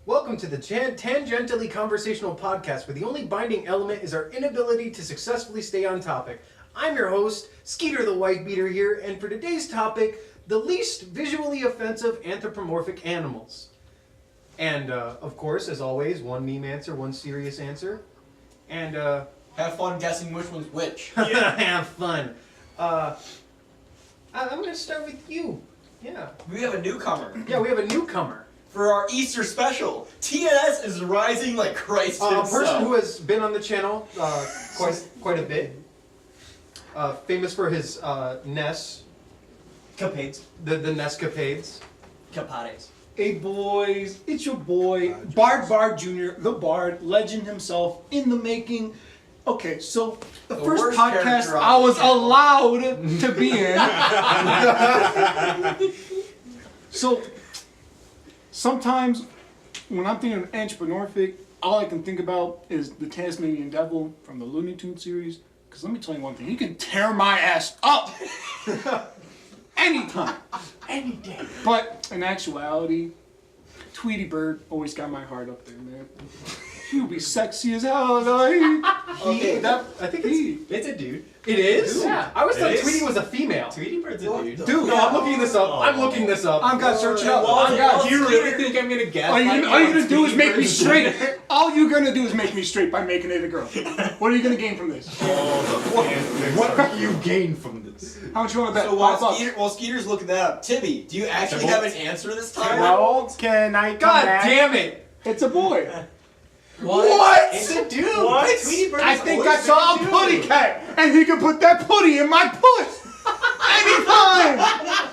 Welcome to the Tangentially-Conversational podcast, where the only binding element is our inability to successfully stay on topic. I'm your host, Skeeter the White Beater here, and for today's topic, the least visually offensive anthropomorphic animals. And, of course, as always, one meme answer, one serious answer. And, have fun guessing which one's which. yeah, have fun. I'm gonna start with you. Yeah. We have a newcomer. Yeah, we have a newcomer. For our Easter special, TNS is rising like Christ A himself. person who has been on the channel quite a bit. Famous for his Ness. Capades. The Nescapades. Capades. Hey boys, it's your boy, Bard Jr., the Bard, legend himself, in the making. Okay, so the first worst podcast character on I the was channel. allowed to be in. So, sometimes when I'm thinking of entrepreneurific, all I can think about is the Tasmanian Devil from the Looney Tunes series. Because let me tell you one thing, he can tear my ass up anytime, any day. But in actuality, Tweety Bird always got my heart up there, man. He would be sexy as hell, though. I think It's a dude. it is? Dude. Yeah. I always thought is? Tweety was a female. Tweety Bird's a dude. Dude, no, I'm looking this up. I'm looking this up. I'm gonna search it up. Do you really think I'm gonna guess? All you gonna do is make me straight. All you gonna do is make me straight by making it a girl. What are you gonna gain from this? What do you gain from this? How much you wanna bet? So $5. while Skeeter's looking that up, Tibby, do you actually have an answer this time? No, can I come God back? damn it! It's a boy. What? It's a dude. What? Tweety Bird I is think I always saw a been putty dude. cat, and he can put that putty in my puss anytime.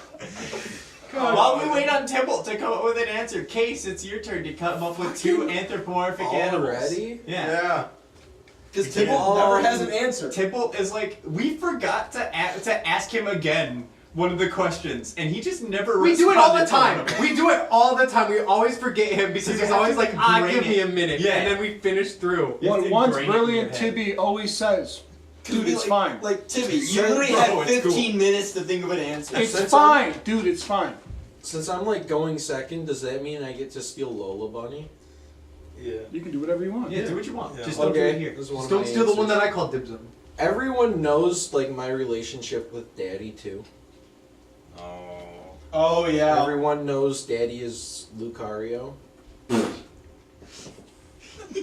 While we wait on Tibble to come up with an answer, Case, it's your turn to come up with two anthropomorphic animals. Already? Yeah. Because Tibble never has an answer. Tibble is like, we forgot to ask him again one of the questions, and he just never We do it all the responded to time. one of them. We do it all the time. We always forget him because you he's have always to like, ingrain give me it. a minute. Yeah. And then we finish through. You have to Once ingrain it in brilliant your head. Tibby always says, dude, it's fine. Like, Tibby, you Sure, literally bro, had it's 15 minutes to think of an answer. It's Since fine, dude, it's fine. Since I'm like going second, does that mean I get to steal Lola Bunny? Yeah. You can do whatever you want. Yeah, do what you want. Yeah. Just don't do it here. This is one Just of don't my steal the one answers. that I called dibs on. Everyone knows like my relationship with Daddy too. Oh, yeah. Everyone knows Daddy is Lucario.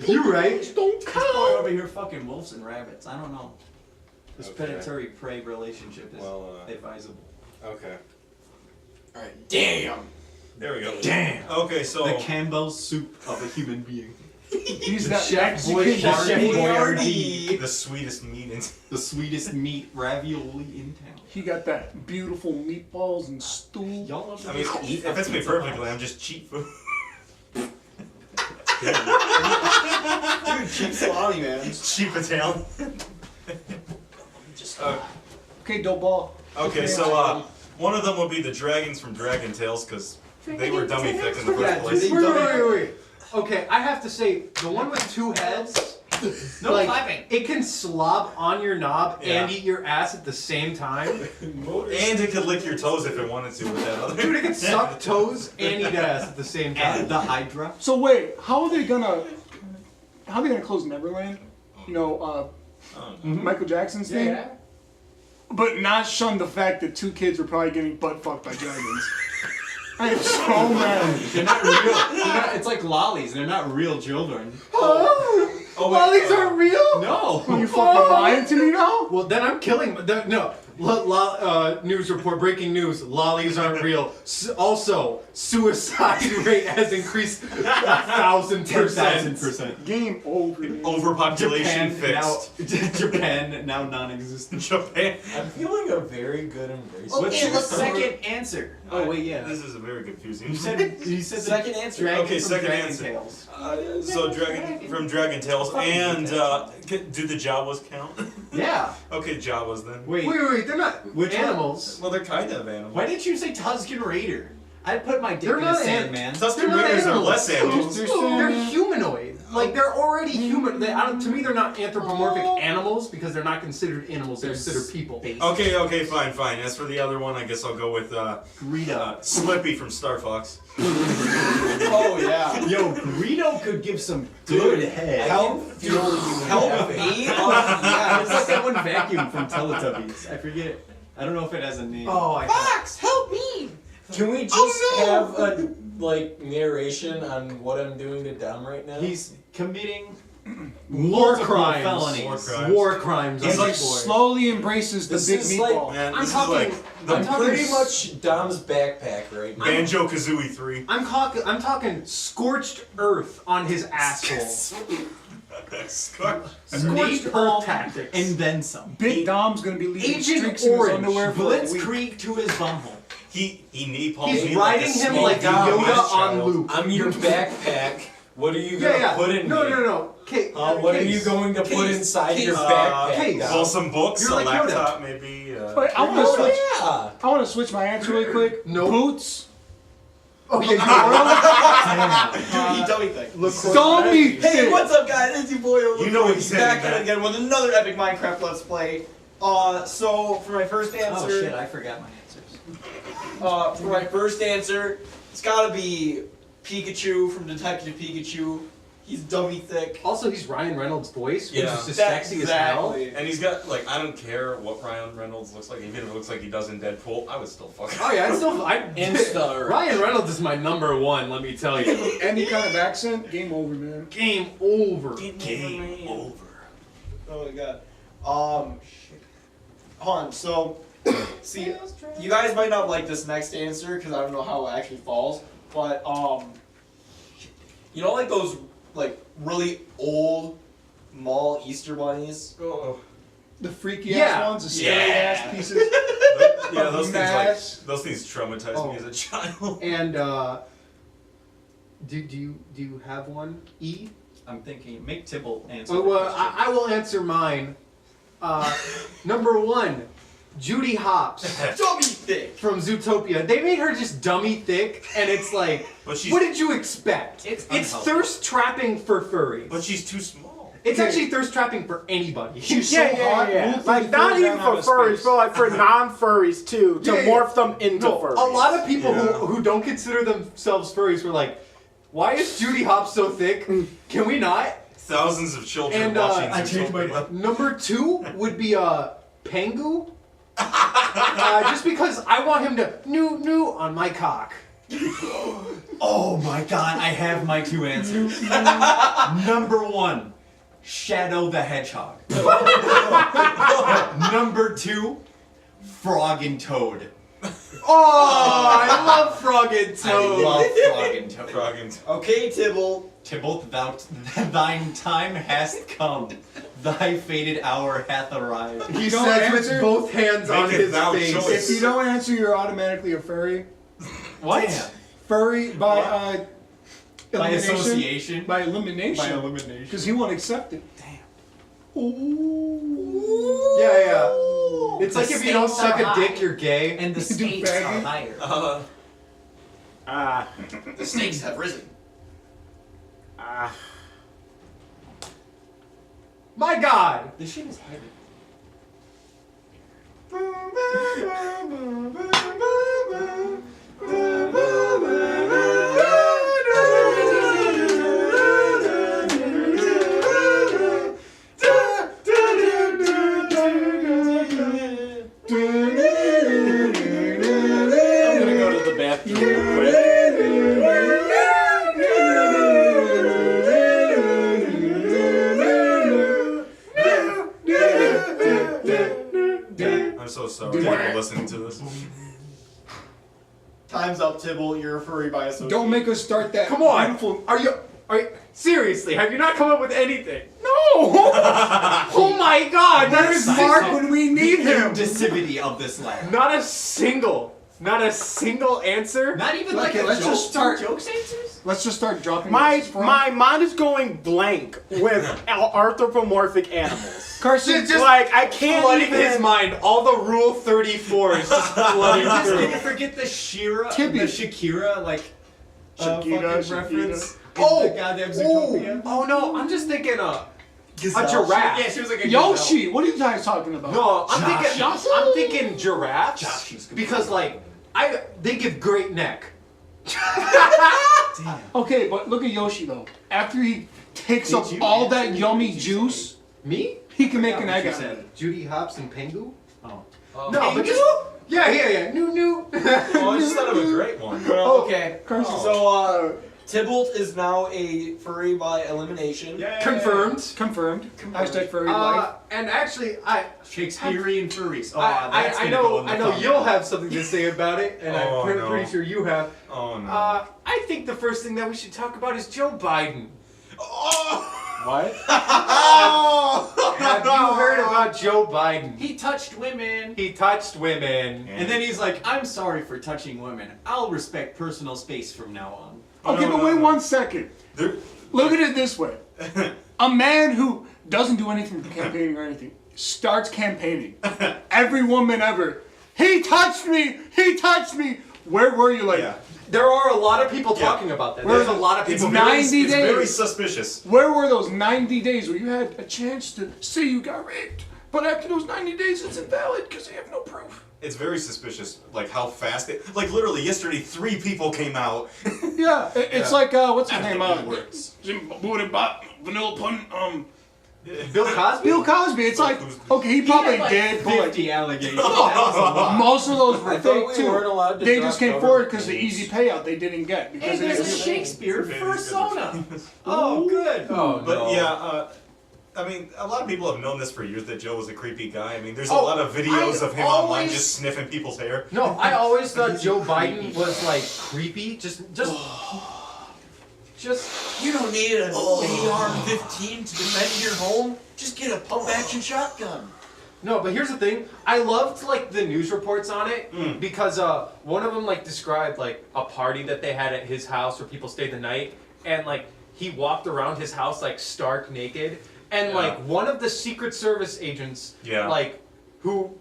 You're right. Don't This boy over here fucking wolves and rabbits. I don't know. This Okay. predatory-prey relationship is Well, advisable. Okay. Alright, damn. There we go. Damn. Okay, so. The Campbell's soup of a human being. He's that Chef Mexican Boy- chef Chef boy. Boyardee. The sweetest meat in. The sweetest meat ravioli in town. He got that beautiful meatballs and stew. Y'all love I mean, if it fits me perfectly, I'm just cheap food. Dude, cheap salami, man. Cheap Italian. Okay, dope ball. Okay, so one of them would be the dragons from Dragon Tales because they were dummy thick in the Yeah, first dude, place. wait. Okay, I have to say, the one with two heads, No like, clapping. it can slob on your knob and Yeah. eat your ass at the same time. And it could lick your toes if it wanted to with that other. Dude, it can suck toes and eat ass at the same time. And the Hydra. So wait, how are they gonna close Neverland? You know, Michael Jackson's thing? But not shun the fact that two kids were probably getting butt fucked by dragons. I am so mad. They're not real. It's like lollies. They're not real children. Oh, wait, Lollies aren't real? No. Are you fucking lying to me now? Well, then I'm killing. No. News report, breaking news. Lollies aren't real. Also, suicide rate has increased 1,000%. 2,000%. Game over. overpopulation fixed. Japan now non-existent. Japan. I'm feeling a very good embrace. What's your second answer? Oh wait, yeah. This is very confusing. You said the Second answer. dragon Okay, from second Dragon answer. Tales. So Dragon from Dragon Tales and do the Jawas count? Yeah. Okay, Jawas then. Wait, Wait, they're not Which animals. Well, they're kind of animals. why didn't you say Tuscan Raider? I'd put my dick They're in not a Sandman. Tuscan They're not Raiders are animals. less animals. They're humanoid. Like they're already human. To me, they're not anthropomorphic animals because they're not considered animals. They're considered people. Okay, fine. As for the other one, I guess I'll go with Greedo. Slippy from Star Fox. Oh yeah. Yo, Greedo could give some good head. Help me. Yeah, it's like that one vacuum from Teletubbies. I forget. I don't know if it has a name. Oh, I Fox, help me! Can we just have a narration on what I'm doing to Dom right now? He's committing war multiple crimes. felonies. War crimes. He's on like this boy. Slowly embraces the This big is like- meatball. Man, I'm this is talking- like the I'm talking pretty much Dom's backpack right now. Banjo Kazooie 3. I'm talking scorched earth on his asshole. Scorched Napalm earth tactics. and then some. Big Dom's gonna be leaving Agent streaks in his Orange, underwear for a week. Blitzkrieg to his bumhole. He napalmed He's me riding like a him small like demon Yoda as a on child. loop. I'm your backpack. What are you gonna Yeah. put in No, me? no. Okay. What are you going to put Case. inside your Case. backpack? Case. Dom? Well, some books, You're a like Yoda. laptop, maybe. Wait, I want to Oh switch. yeah. I want to switch my answer really quick. No. Boots. Okay. Dude, he dummy thing. Dummy. Hey, what's up, guys? It's your boy. You know what He's he said back in that. again with another epic Minecraft Let's Play. So for my first answer, Oh shit, I forgot my answers. for my first answer, it's gotta be Pikachu from Detective Pikachu. He's dummy thick. Also, he's Ryan Reynolds' voice, which Yeah. is just sexy as hell. Exactly. And he's got, like, I don't care what Ryan Reynolds looks like, even if it looks like he does in Deadpool, I would still fuck him. Oh yeah, Insta. Ryan Reynolds is my number one. Let me tell you. Any kind of accent, game over, man. Game over. Game over. Oh my god. Shit. Hold on. So, see, you guys might not like this next answer because I don't know how it actually falls. But you know, like those like really old mall Easter bunnies. Oh. The freaky Yeah. ass ones, the scary Yeah. ass pieces. Yeah, those Mass. things traumatized Oh. me as a child. And do you have one? E? I'm thinking, make Tibble answer. Oh, the well, question. I will answer mine. Number one, Judy Hopps Dummy thick. from Zootopia. They made her just dummy thick, and it's like, But she's- what did you expect? It's It's unhealthy. thirst trapping for furries. But she's too small. It's actually thirst trapping for anybody. She's so hot. We'll Like, throw not down even for out of furries, space. but like for non-furries too, to Yeah, yeah. morph them into No, furries. a lot of people Yeah. who don't consider themselves furries were like, why is Judy Hopps so thick? Can we not? Thousands of children And, watching I changed my Zootopia. Number two would be Pengu. Just because I want him to new on my cock. Oh my god, I have my two answers. Number one, Shadow the Hedgehog. Number two, Frog and Toad. Oh, I love Frog and I Toad. love Frog and Toad. Dragons. Okay, Tibble. Tybalt, thine time hast come. Thy fated hour hath arrived. He You don't says with answer? both hands Make on it his thou face. choice. If you don't answer, you're automatically a furry. What? Damn. Furry by By elimination. association. By elimination. By elimination. Because he won't accept it. Ooh. Yeah. It's The like if you don't stakes suck are a dick, high. you're gay. And the Do stakes are faggot. higher. The stakes have risen. My God. This shit is heavy. I'm gonna go to the bathroom real quick. I'm so sorry for listening to this. Time's up, Tibble. You're a furry by association. Don't make us start that. Come on. Beautiful. Are you seriously? Have you not come up with anything? No. Oh my God. That is Where's Mark when we need him? Inclusivity of this lab. not a single Not a single answer? Not even Okay, like a let's joke, just start- jokes answers? Let's just start dropping. My answers from- mind is going blank with anthropomorphic animals. Carson. Just Like I can't flooding even. his mind. All the Rule 34 is just flooding Just through. didn't forget the Tibby. the Shakira, like, fucking Shakira. reference. Oh, in the goddamn Zootopia. oh no, I'm just thinking a Gazelle. giraffe. Yeah, she was like a Yoshi. What are you guys talking about? No, Josh. I'm thinking giraffes Josh. because like they give great neck. Damn. Okay, but look at Yoshi though. After he takes Did up you all answer? that What yummy did you juice, Me? he can make Forgot an what egg you out of said. it. Judy Hopps and Pengu? Oh. No, but just yeah. New. Oh, I just thought of a great one. Okay. Carson. So Tybalt is now a furry by elimination. Confirmed. Confirmed. Hashtag furry life. And actually, Shakespearean furries. Oh, I that's gonna go in the know you'll thumbnail. have something to say about it, and Oh, I'm no. pretty sure you have. Oh no. I think the first thing that we should talk about is Joe Biden. Oh! What? Oh! Have you heard about Joe Biden? He touched women. He touched women. And then he's like, I'm sorry for touching women. I'll respect personal space from now on. Okay, but wait 1 second. There- Look at it this way. A man who doesn't do anything for campaigning or anything starts campaigning. Every woman ever. He touched me. He touched me. Where were you? Like, Yeah. There are a lot of people Yeah. talking about that. Where- There's a lot of It's people. very, 90 it's very days. suspicious. where were those 90 days where you had a chance to say you got raped, but after those 90 days it's invalid because they have no proof? It's very suspicious, like how fast it. Like literally yesterday, 3 people came out. Yeah, it's Yeah. like what's his That's name? the way it works. Vanilla Pun. Bill Cosby? Bill Cosby. It's like okay, he probably did, but like 50 allegations. That was a lot. most of those were I thought fake we too. weren't allowed to They drop just came forward government because the names. easy payout they didn't get Hey, because there's a they Shakespeare Okay, persona. this Oh, good. Oh, But no. yeah, I mean, a lot of people have known this for years that Joe was a creepy guy. I mean, there's a Oh, lot of videos I of him online always- just sniffing people's hair. No, I always thought Joe Biden was like creepy. Just. You don't need an AR-15 to defend your home. Just get a pump-action shotgun. No, but here's the thing. I loved like the news reports on it Mm. because one of them like described like a party that they had at his house where people stayed the night, and like he walked around his house like stark naked, and Yeah. like one of the Secret Service agents, Yeah. like who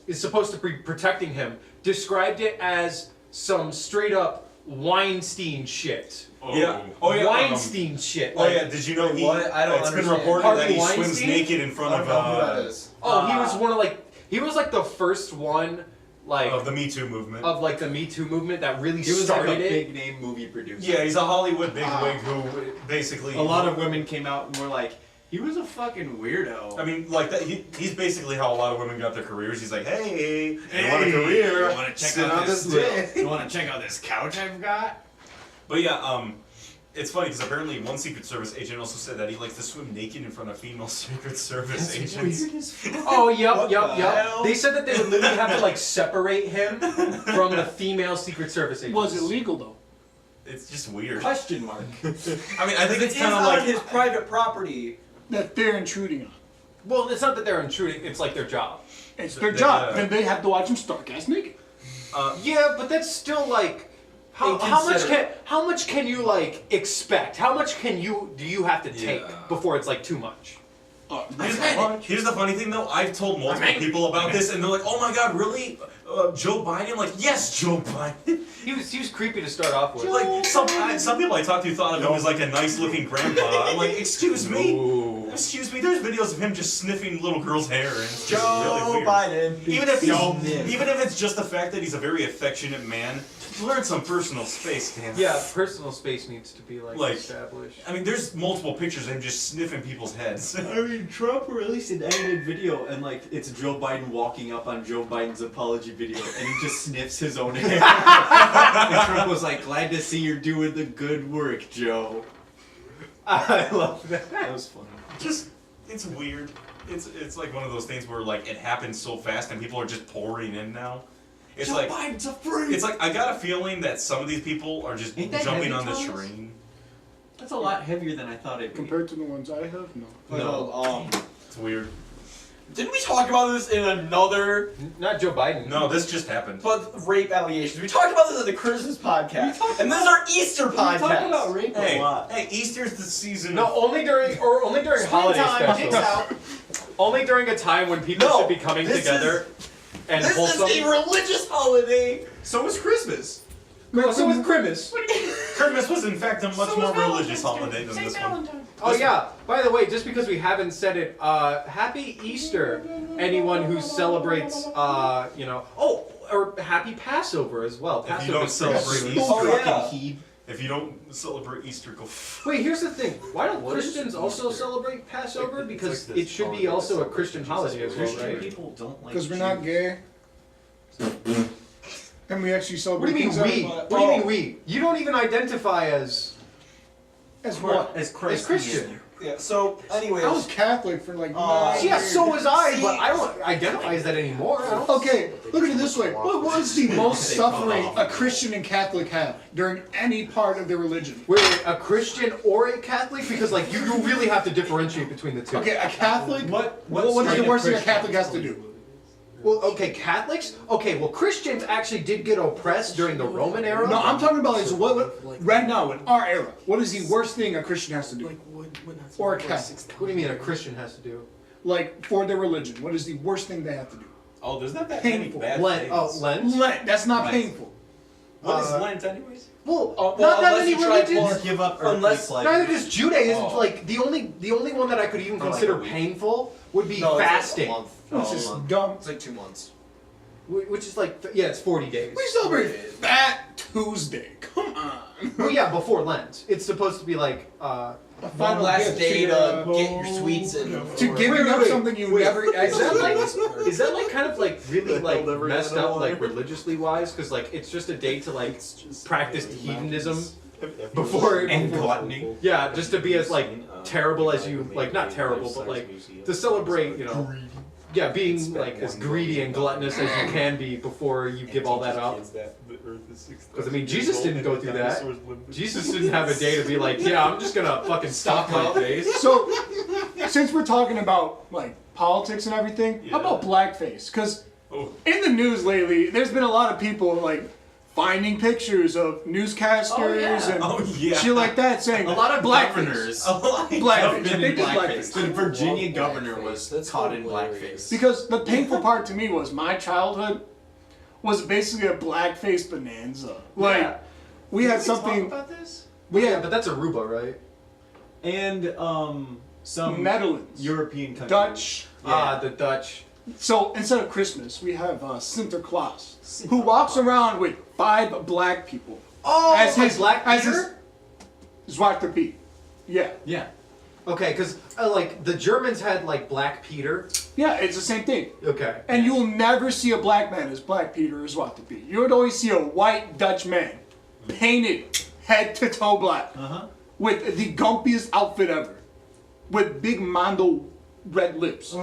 is supposed to be protecting him, described it as some straight up Weinstein shit. Yeah. Oh yeah. Weinstein shit. Oh Like, yeah. Did you know he? What? I don't it's been understand. reported Harvey that he swims Weinstein? naked in front I of don't know who that is. Oh, he was one of he was like the first one like of the Me Too movement. of like the Me Too movement that really He was started like a it. big name movie producer. Yeah, he's a Hollywood bigwig who basically. A lot of women came out and were like, he was a fucking weirdo. I mean, like that. He's basically how a lot of women got their careers. He's like, hey, you want a career? You want to check Sit out on this? dick. You want to check out this couch I've got? But yeah, it's funny because apparently one Secret Service agent also said that he likes to swim naked in front of female Secret Service agents. Weird as fuck. Oh, yep. What the hell? They said that they would literally have to like separate him from the female Secret Service agents. Was it legal though? It's just weird. Question mark. I mean, I think it's It's kind of on like his private property. That they're intruding on. Well, it's not that they're intruding. It's like their job. It's their They- job. yeah. Then they have to watch him stark ass naked. Yeah, but that's still like. How much can you like expect? How much do you have to take Yeah. before it's like too much? Here's the funny thing though, I've told multiple people about this and they're like, oh my god, really? Joe Biden? I'm like, yes, Joe Biden. He was creepy to start off with. Like, some people I talked to thought of him as like a nice looking grandpa. I'm like, excuse me? Excuse me, there's videos of him just sniffing little girls' hair and it's just really Joe weird. Biden. Even if it's just the fact that he's a very affectionate man, learn some personal space, damn. Yeah, personal space needs to be like established. I mean, there's multiple pictures of him just sniffing people's heads. I mean, Trump released an edited video, and like, it's Joe Biden walking up on Joe Biden's apology video, and he just sniffs his own hair. And Trump was like, glad to see you're doing the good work, Joe. I love that. That was funny. Just, it's weird. It's like one of those things where like it happens so fast and people are just pouring in now. It's Joe like Biden's a freak! it's like I got a feeling that some of these people are just Ain't that jumping heavy, on the Thomas? train. That's a lot heavier than I thought it'd be. Compared to the ones I have, no. No. It's weird. Didn't we talk about this in another? Not Joe Biden. No, this just happened. But rape allegations. We talked about this at the Christmas podcast, and this is our Easter podcast. We talk about rape Hey, a lot. hey, Easter's the season. No, only during holiday specials. Only during a time when people No, should be coming this together and This wholesome. is a religious holiday. So is Christmas. No, so with Christmas. Christmas was in fact a much more religious holiday than this one. Oh yeah. By the way, just because we haven't said it, Happy Easter, anyone who celebrates, or Happy Passover as well. If you Passover don't is celebrate Christmas. Easter, Oh, yeah. He if you don't celebrate Easter, go. Wait, here's the thing. Why don't What is Christians also Easter? celebrate Passover? It's Because like this it should be holiday also a that Christian celebrates holiday as well, Jesus' Christian right? people don't like Because we're not Jews. gay. And we actually What celebrate do you mean things we? that- What do you mean we? You don't even identify as As what? As Christian. Yeah. So, anyways, I was Catholic for like 9 Yeah, years. so was I, but I don't identify as that anymore. I don't. Okay, look at it this way. What was the most They suffering fall a off. Christian and Catholic have during any part of their religion? Wait, a Christian or a Catholic? Because like you really have to differentiate between the two. Okay, a Catholic. What What is the kind of worst thing a Christian? Catholic has to do? Well, okay, Catholics. Okay, well, Christians actually did get oppressed during the Roman era. No, I'm talking about like what right now in our era. What is the worst thing a Christian has to do? Or a Catholic? What do you mean a Christian has to do? Like for their religion, what is the worst thing they have to do? Oh, there's not that Painful. many bad Lent. things. Oh, Lent. Lent. That's not Right. painful. What is Uh, Lent, anyways? Well, well, not that unless many you try religions. Just give up Unless- earthly Neither pleasures. does Judaism. Oh. Like the only one that I could even For like consider a week. painful would be No, it's like a fasting, month. It's Oh, just well. dumb. It's like 2 months. which is like it's 40 days. We celebrate Fat Tuesday. Come on. Well, yeah, before Lent. It's supposed to be like A One final last gift day to, to get your sweets in. to giving up wait, something you wait. never. Is that like kind of like really like never messed gonna up know. like religiously wise? Because like it's just a day to like practice hedonism before And gluttony. yeah, just to be as like terrible as you like not terrible but like to celebrate yeah being like as greedy and gluttonous as you can be before you give all that up. Because I mean Jesus didn't go through that. Jesus didn't have a day to be like yeah I'm just gonna fucking stop my face. So, since we're talking about like politics and everything, how about blackface? Because Oh. in the news lately, there's been a lot of people like finding pictures of newscasters and Oh, yeah. shit like that saying A lot of blackface. governors. Blackface. Been They in did blackface. blackface. The Virginia Love governor blackface. was That's caught in hilarious. blackface. Because the painful part to me was my childhood was basically a blackface bonanza. Like Yeah. we had Talk something. about this? We Yeah, had but that's Aruba, right? And some Netherlands, European countries. Dutch. Ah, the Dutch. So instead of Christmas, we have Sinterklaas, who walks around with 5 black people. Oh, As like his- Black as Peter? Zwarte Piet. Yeah. Yeah. Okay, because like the Germans had like Black Peter. Yeah, it's the same thing. Okay. And you will never see a black man as Black Peter or Zwarte Piet. You would always see a white Dutch man, painted head to toe black, Uh-huh. with the gumpiest outfit ever, with big Mondo red lips.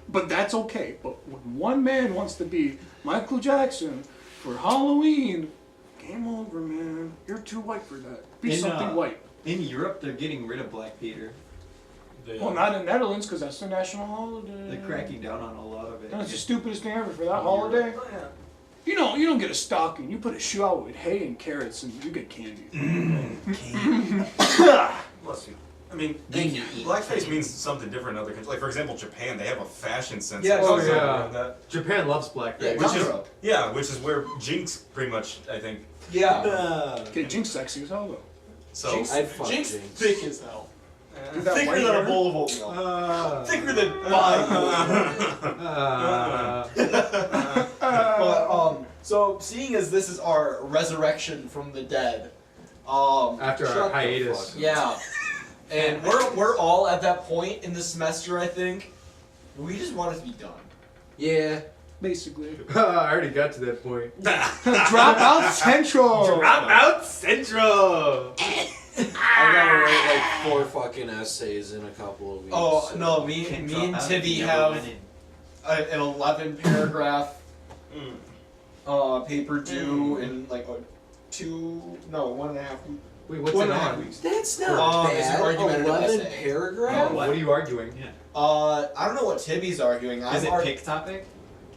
But that's okay. But when one man wants to be Michael Jackson for Halloween, game over, man. You're too white for that. Be In, something white. In Europe, they're getting rid of Black Peter. Well, not in Netherlands, because that's the national holiday. They're cracking down on a lot of it. That's the stupidest thing ever for that holiday. You don't get a stocking. You put a shoe out with hay and carrots, and you get candy. Bless you. I mean, Then you eat blackface means something different in other countries. Like for example, Japan, they have a fashion sense. Yeah, that's oh, also yeah. around that. Japan loves blackface. Yeah, Which is Europe. which is where Jinx pretty much I think. Yeah. Okay, Jinx sexy as hell though. So Jinx, I'd fuck Jinx Jinx. thick as hell. Do that Thicker white than a hair. bowl of oatmeal. Thicker than But so seeing as this is our resurrection from the dead, After Shut our the hiatus. fuck yeah, and we're all at that point in the semester. I think we just want it to be done. Yeah. Basically. I already got to that point. Dropout Central. Drop out Central. I gotta write like 4 fucking essays in a couple of weeks. Oh so- no, me Can't and drop out, Tibby you never have went in. an 11 paragraph paper due in like 1.5 weeks. Wait, what's One it and a half on? weeks. That's not It's an bad. argumentative 11 essay. paragraphs? What are you arguing? I don't know what Tibby's arguing. Is it pick topic?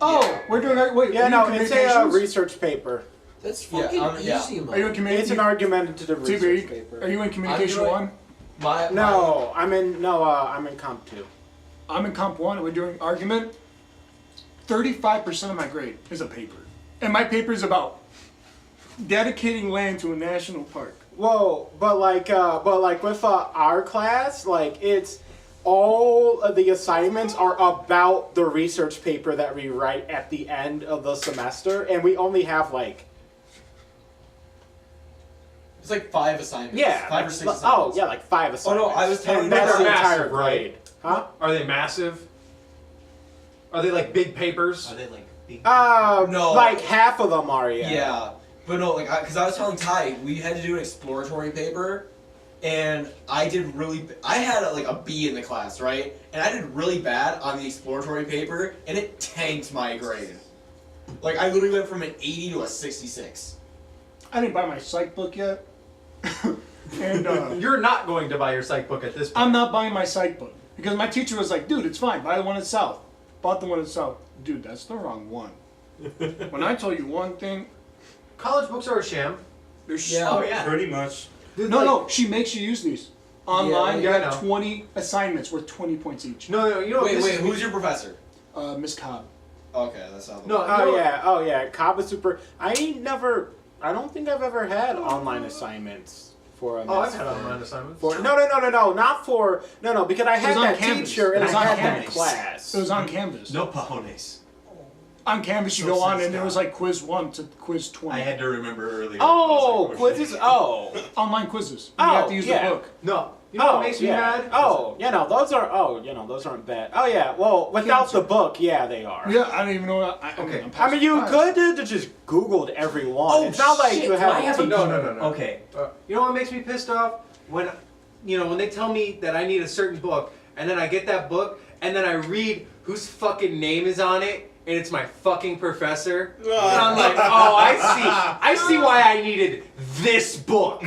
Oh, Yeah. we're doing that. Wait, Yeah, are no, you in it's a communications? research paper. That's Yeah, fucking yeah. easy, man. Are you in It's communication? an argumentative research TB, paper. are you in communication doing- one? No, I'm in comp 2. I'm in comp one. We're doing argument. 35% of my grade is a paper, and my paper is about dedicating land to a national park. Whoa, but like with our class, like it's all of the assignments are about the research paper that we write at the end of the semester, and we only have like It's like 5 assignments. yeah, 5 or like, 6 oh assignments. yeah, like 5 assignments. I was telling and you that's they're the entire massive, right? grade, huh? Are they massive? Are they like big papers? Are they like big? No. Like half of them are, yeah. Yeah, but no, like, because I was telling Ty, we had to do an exploratory paper, and I did really. I had like a B in the class, right? And I did really bad on the exploratory paper, and it tanked my grade. Like, I literally went from an 80 to a 66. I didn't buy my psych book yet, and You're not going to buy your psych book at this point. I'm not buying my psych book because my teacher was like, "Dude, it's fine. Buy the one at South." Bought the one at South. Dude, that's the wrong one. When I tell you one thing, College books are a sham. they're Yeah. Oh yeah. Pretty much. No, she makes you use these. Online, Yeah, you I have know. 20 assignments worth 20 points each. No, you know what Wait, this is- who's your professor? Miss Cobb. Okay, that's not the No, one. Oh yeah, Cobb is super. I don't think I've ever had online assignments for a Oh, I've mess had for- online assignments. For, no, not for, no, because I had was on that Canvas. teacher and It was I on had that Canvas. class. It was on Canvas. No pajones. On Canvas, you So go on, says and there was God. like quiz 1 to quiz 20. I had to remember earlier. Oh, I was like, quizzes. Oh, Online quizzes. You have to use yeah. the book. No. You know what makes me yeah. mad? Oh, those are. Oh, those aren't bad. Oh yeah. Well, without the book, yeah, they are. Yeah, I don't even know. Okay. I mean, you could have just Googled every one. Oh, it's not like shit, you do have. I a have a- teacher. No. Okay. You know what makes me pissed off? When they tell me that I need a certain book, and then I get that book, and then I read whose fucking name is on it, and it's my fucking professor. And I'm like, oh, I see why I needed this book,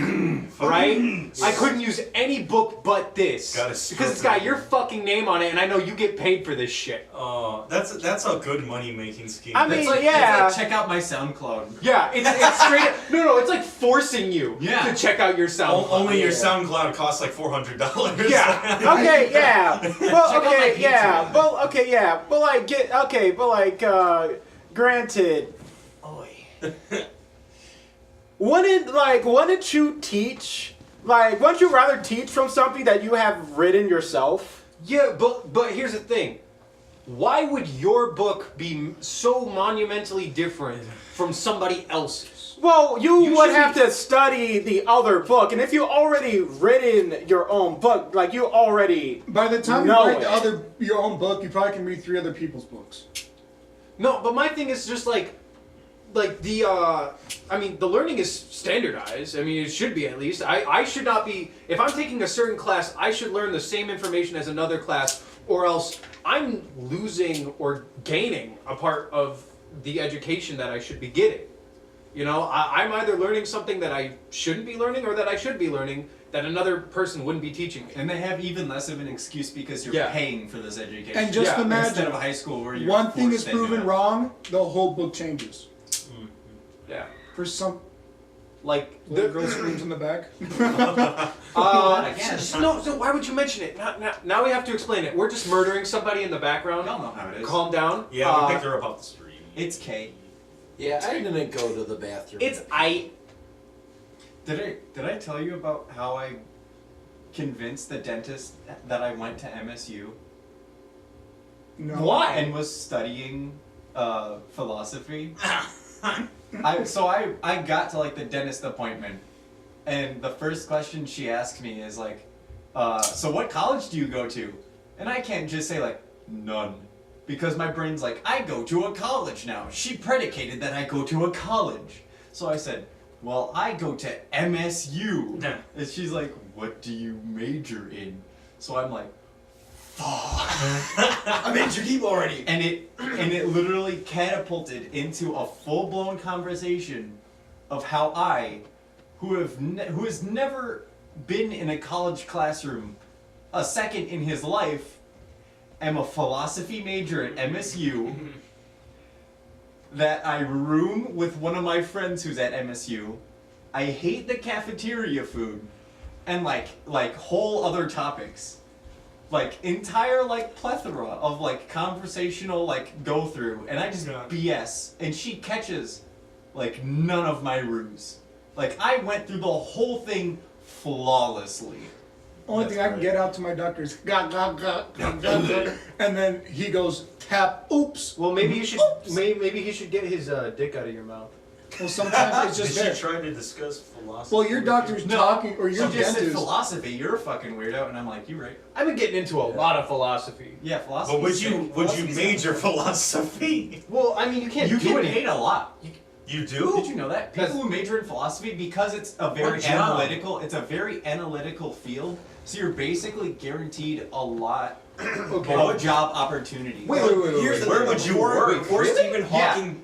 right? I couldn't use any book but this. Gotta Because it's got your fucking name on it, and I know you get paid for this shit. That's a good money making scheme. I mean, It's like, yeah. it's like check out my SoundCloud. Yeah, it's straight up, no, it's like forcing you Yeah. to check out your SoundCloud. Only your SoundCloud costs like $400. Yeah. Okay, yeah. Well, Check out okay, my yeah. Patreon. Well, okay, yeah. But granted, wouldn't you teach? Like, wouldn't you rather teach from something that you have written yourself? Yeah, but here's the thing. Why would your book be so monumentally different from somebody else's? Well, you You would should have be- to study the other book, and if you already written your own book, like you already. By the time you No write way. your own book, you probably can read 3 other people's books. No, but my thing is just like the I mean the learning is standardized. I mean it should be at least. I should not be, if I'm taking a certain class, I should learn the same information as another class, or else I'm losing or gaining a part of the education that I should be getting. You know, I'm either learning something that I shouldn't be learning or that I should be learning that another person wouldn't be teaching me. And they have even less of an excuse because you're Yeah. paying for this education. And just Yeah, imagine, instead of high school where you're one thing is forced into proven it. wrong, the whole book changes. Yeah. For some Like little girl screams in the back. again. So why would you mention it? Now we have to explain it. We're just murdering somebody in the background. Y'all know how it is. Calm down. Yeah, we picked her up off the street. It's Kate. Yeah, I didn't go to the bathroom. It's I. Did I tell you about how I convinced the dentist that I went to MSU No. Why? and was studying philosophy? I got to like the dentist appointment, and the first question she asked me is like, so what college do you go to? And I can't just say like, none. Because my brain's like, I go to a college now. She predicated that I go to a college. So I said, well, I go to MSU. And she's like, what do you major in? So I'm like, I made you keep already. and it literally catapulted into a full-blown conversation of how I, who has never been in a college classroom a second in his life, am a philosophy major at MSU, that I room with one of my friends who's at MSU, I hate the cafeteria food, and like whole other topics. Like entire like plethora of like conversational like go through, and I just BS, and she catches like none of my ruse. Like I went through the whole thing flawlessly. Only thing I can get out to my doctor is gah, gah, gah, gah, gah, gah, and then he goes tap. Oops. Well, maybe you should. Maybe he should get his dick out of your mouth. Well, sometimes it's just Did there. she try to discuss philosophy? Well, your doctor's talking, or your You just said dentist. philosophy. You're a fucking weirdo, and I'm like, you're right. I've been getting into a lot of philosophy. Yeah, philosophy. But would you major philosophy? Well, I mean, you can't You do get anything. paid a lot. You do? Did you know that? People who major in philosophy, because it's a very What job? analytical, it's a very analytical field, so you're basically guaranteed a lot Okay. of job opportunities. Wait. Here's the Where thing, would you before- work? Before Really? Stephen Yeah, Hawking,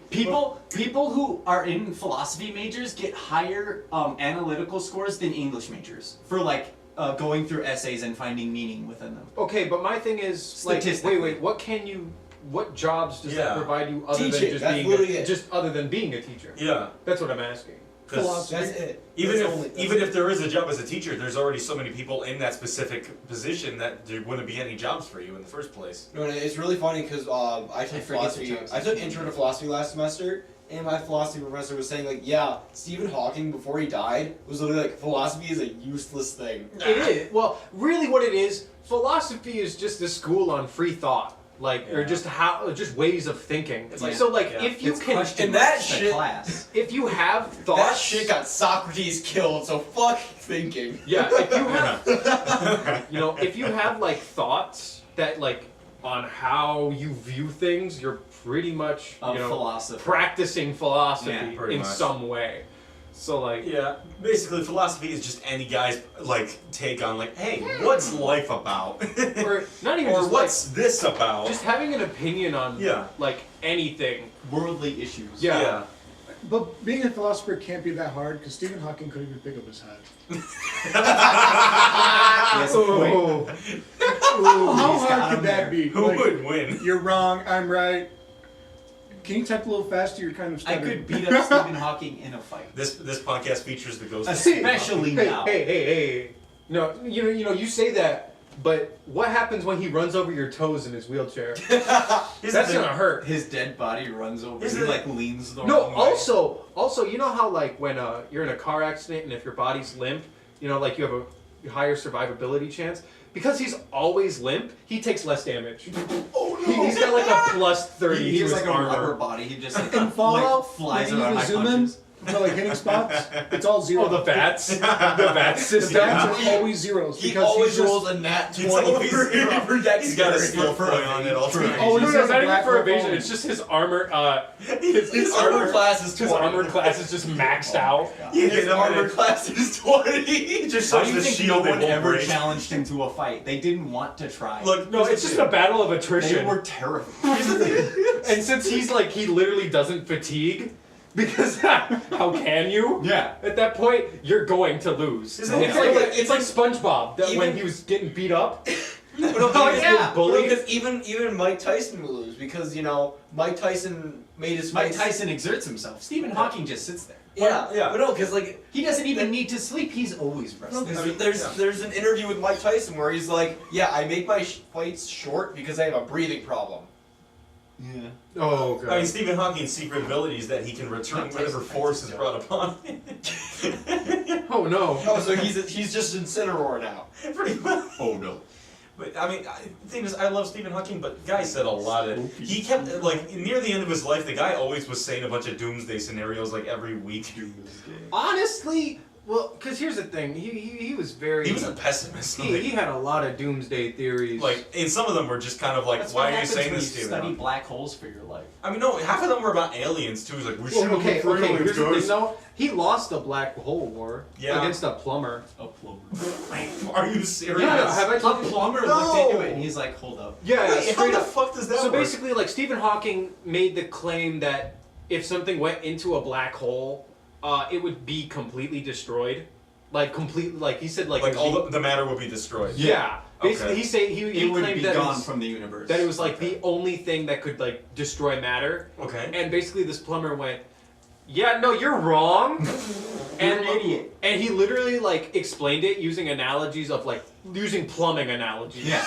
people who are in philosophy majors get higher analytical scores than English majors for like going through essays and finding meaning within them. Okay, but my thing is, like, Statistically. wait. What jobs does that Yeah. provide you other Teaching, than just that's being literally it. just other than being a teacher? Yeah. That's what I'm asking. 'Cause that's it. even That's if only- that's even it. if there is a job as a teacher, there's already so many people in that specific position that there wouldn't be any jobs for you in the first place. No, it's really funny because I took forget philosophy. the jokes. I took intro to philosophy last semester, and my philosophy professor was saying like, yeah, Stephen Hawking before he died was literally like, philosophy is a useless thing. It is. Well, really, what it is, philosophy is just a school on free thought, like, or Yeah. just ways of thinking. It's like- so, like, yeah. if you It's can, question and that marks to shit- class. if you have thoughts, That shit got Socrates killed, so fuck thinking. yeah. If you have, if you have like thoughts that like on how you view things, you're pretty much Philosophy. practicing philosophy Yeah, pretty in much. some way. So like, Yeah, basically philosophy is just any guy's like take on like, hey, what's life about? or not even or just what's this about? like, just having an opinion on Yeah. like anything. Worldly issues. Yeah. But being a philosopher can't be that hard because Stephen Hawking couldn't even pick up his hat. Yes, wait. How He's got hard him could that there. be? Who Like, would win? You're wrong. I'm right. Can you type a little faster? You're kind of I stuttering. could beat up Stephen Hawking in a fight. This podcast features the ghost. Especially now. Hey. No, you say that, but what happens when he runs over your toes in his wheelchair? Here's That's the gonna hurt. His dead body runs over. Isn't He it- like leans the No, wrong way. also, you know how like when you're in a car accident and if your body's limp, like you have a higher survivability chance. Because he's always limp, he takes less damage. Oh no! He's got like a plus 30 He to has his like a rubber armor. body. He just like, In Fallout, flies when you around my use zoom in punches. for like hitting spots, it's all zero. Oh, the VATS? The VATS The system? bats are always zeros He because always he's just, rolls a nat 20. He's over He's He's got a skill point on it all the time. Oh, No, he no, has a not even black for hole evasion. phone. It's just his armor. His armor class is 20. His armor class is just maxed out. His armor class is 20. He just Why shows do you the think shield no and one ever break. challenged him to a fight? They didn't want to try. Look, No, it's just a battle of they attrition. were terrified. And since he literally doesn't fatigue, because how can you? Yeah. At that point, you're going to lose. Isn't it It's like SpongeBob that when even- he was getting beat up. But no, Oh, even- yeah. but because even Mike Tyson will lose because Mike Tyson made his Mike fights- Tyson exerts himself. Stephen Hawking just sits there. Yeah, Yeah. But no, because like He doesn't even need to sleep. He's always resting. there's an interview with Mike Tyson where he's like, yeah, I make my fights short because I have a breathing problem. Yeah. Oh god. I mean, Stephen Hawking's secret ability is that he can return Mike whatever Tyson force is fights brought upon him. Oh no. Oh, so he's just Incineroar now. Pretty much. Oh no. But I mean, the thing is, I love Stephen Hawking, but the guy said a lot of. He kept like near the end of his life, the guy always was saying a bunch of doomsday scenarios like every week. Honestly, well, because here's the thing. He was very. He was a pessimist. He had a lot of doomsday theories. Like, and some of them were just kind of like, That's why what are you happens saying when this, you Stephen? study black holes for your life. I mean, no, half of them were about aliens too. He's like, we Well, shouldn't okay. look for aliens, Here's the thing, guys. though. He lost a black hole war Yeah. against a plumber. A plumber. Are you serious? Yeah, have I told A you? plumber No. looked into it and he's like, hold up. Yeah, Wait, how straight the up. fuck does that So work? basically, like Stephen Hawking made the claim that if something went into a black hole, it would be completely destroyed. Like completely, like he said, like all the matter will be destroyed. Yeah. Basically, Okay. he It would claimed be that gone from the universe. that it was like the only thing that could like destroy matter. Okay. And basically, this plumber went, "Yeah, no, you're wrong." You're an idiot. And he literally like explained it using analogies of like using plumbing analogies. Yeah,